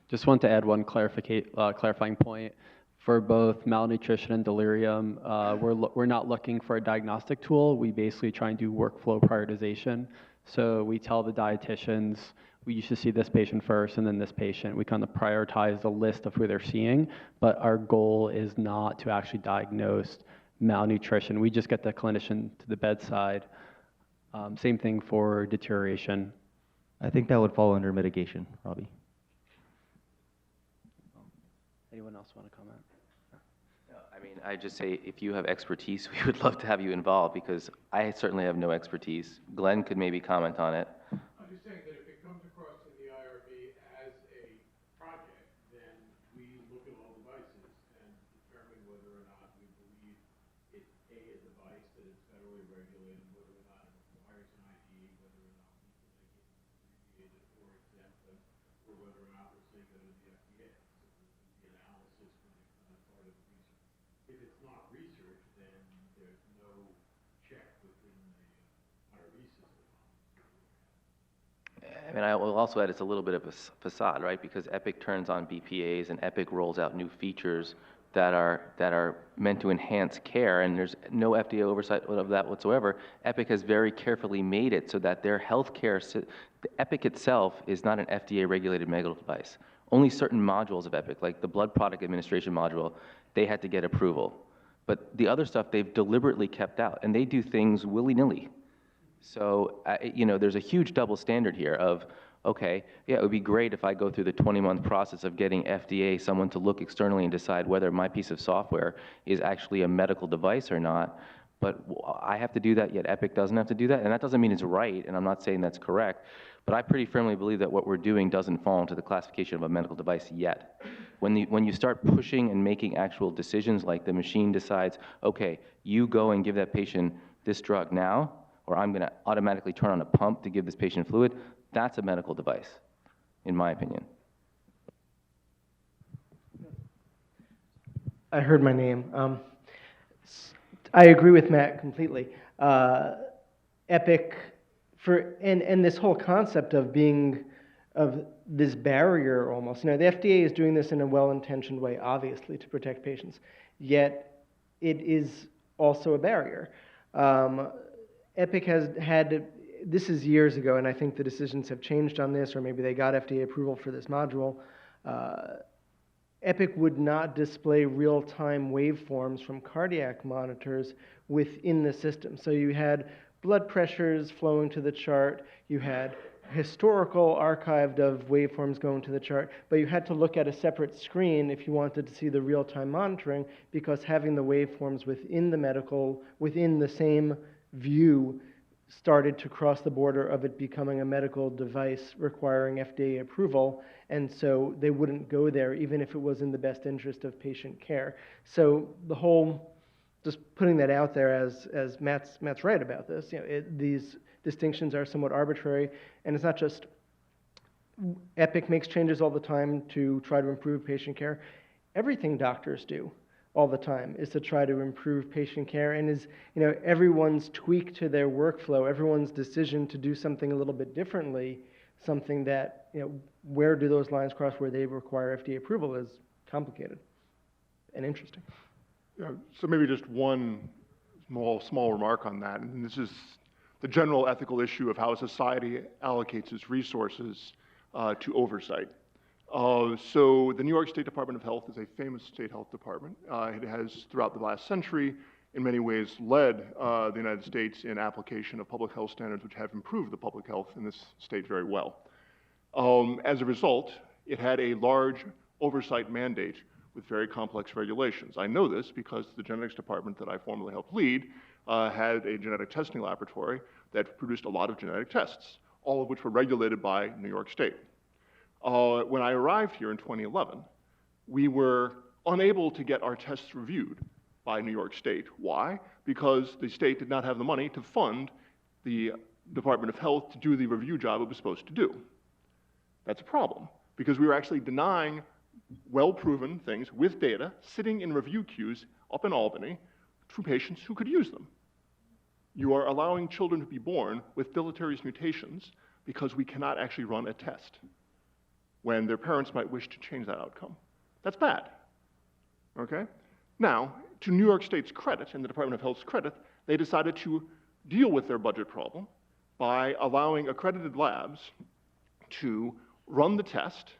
Just want to add one clarifying point. For both malnutrition and delirium, we're not looking for a diagnostic tool. We basically try and do workflow prioritization. So we tell the dietitians, you should see this patient first and then this patient. We kind of prioritize the list of who they're seeing, but our goal is not to actually diagnose malnutrition. We just get the clinician to the bedside. Same thing for deterioration. I think that would fall under mitigation, Robbie. Anyone else want to comment? No, I mean, I just say if you have expertise, we would love to have you involved because I certainly have no expertise. Glenn could maybe comment on it. I'm just saying that if it comes across to the IRB as a project, then we look at all devices and determine whether or not we believe it's a device that is federally regulated, whether or not it requires an ID, whether or not we can make it abbreviated or exempt them, or whether or not we're saying that it's the FDA. The analysis when it's part of the research. If it's not research, then there's no check within the IRB system. I mean, I will also add it's a little bit of a facade, right? Because Epic turns on BPAs and Epic rolls out new features that are meant to enhance care, and there's no FDA oversight of that whatsoever. Epic has very carefully made it so that their healthcare, the Epic itself is not an FDA-regulated medical device. Only certain modules of Epic, like the blood product administration module, they had to get approval. But the other stuff they've deliberately kept out, and they do things willy-nilly. So, you know, there's a huge double standard here of, okay, yeah, it would be great if I go through the 20-month process of getting FDA, someone to look externally and decide whether my piece of software is actually a medical device or not, but I have to do that, yet Epic doesn't have to do that, and that doesn't mean it's right, and I'm not saying that's correct, but I pretty firmly believe that what we're doing doesn't fall into the classification of a medical device yet. When you start pushing and making actual decisions, like the machine decides, okay, you go and give that patient this drug now, or I'm going to automatically turn on a pump to give this patient fluid, that's a medical device, in my opinion. I heard my name. I agree with Matt completely. Epic, and this whole concept of this barrier almost. Now, the FDA is doing this in a well-intentioned way, obviously, to protect patients, yet it is also a barrier. Epic has had, this is years ago, and I think the decisions have changed on this, or maybe they got FDA approval for this module. Epic would not display real-time waveforms from cardiac monitors within the system. So you had blood pressures flowing to the chart, you had historical archived of waveforms going to the chart, but you had to look at a separate screen if you wanted to see the real-time monitoring, because having the waveforms within the same view started to cross the border of it becoming a medical device requiring FDA approval, and so they wouldn't go there even if it was in the best interest of patient care. So the whole, just putting that out there as Matt's right about this, these distinctions are somewhat arbitrary, and it's not just Epic makes changes all the time to try to improve patient care. Everything doctors do all the time is to try to improve patient care, and is, everyone's tweak to their workflow, everyone's decision to do something a little bit differently, something that, where do those lines cross where they require FDA approval is complicated and interesting. Yeah, so maybe just one small remark on that, and this is the general ethical issue of how society allocates its resources to oversight. So the New York State Department of Health is a famous state health department. It has, throughout the last century, in many ways led the United States in application of public health standards which have improved the public health in this state very well. As a result, it had a large oversight mandate with very complex regulations. I know this because the genetics department that I formerly helped lead had a genetic testing laboratory that produced a lot of genetic tests, all of which were regulated by New York State. When I arrived here in 2011, we were unable to get our tests reviewed by New York State. Why? Because the state did not have the money to fund the Department of Health to do the review job it was supposed to do. That's a problem, because we were actually denying well-proven things with data sitting in review queues up in Albany to patients who could use them. You are allowing children to be born with deleterious mutations because we cannot actually run a test when their parents might wish to change that outcome. That's bad, okay? Now, to New York State's credit and the Department of Health's credit, they decided to deal with their budget problem by allowing accredited labs to run the test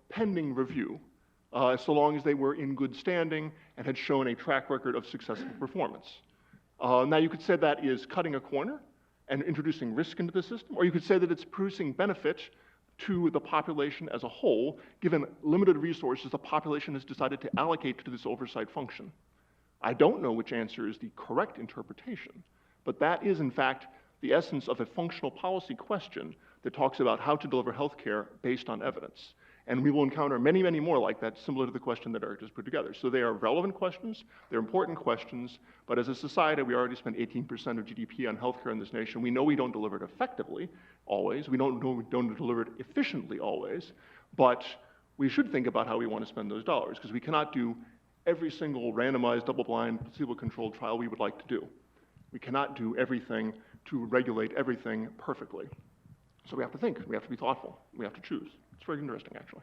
pending review, so long as they were in good standing and had shown a track record of successful performance. Now, you could say that is cutting a corner and introducing risk into the system, or you could say that it's producing benefit to the population as a whole. Given limited resources, the population has decided to allocate to this oversight function. I don't know which answer is the correct interpretation, but that is, in fact, the essence of a functional policy question that talks about how to deliver healthcare based on evidence. And we will encounter many, many more like that, similar to the question that Eric just put together. So they are relevant questions, they're important questions, but as a society, we already spend 18% of GDP on healthcare in this nation. We know we don't deliver it effectively, always. We don't deliver it efficiently, always. But we should think about how we want to spend those dollars, because we cannot do every single randomized, double-blind, placebo-controlled trial we would like to do. We cannot do everything to regulate everything perfectly. So we have to think, we have to be thoughtful, we have to choose. It's very interesting, actually.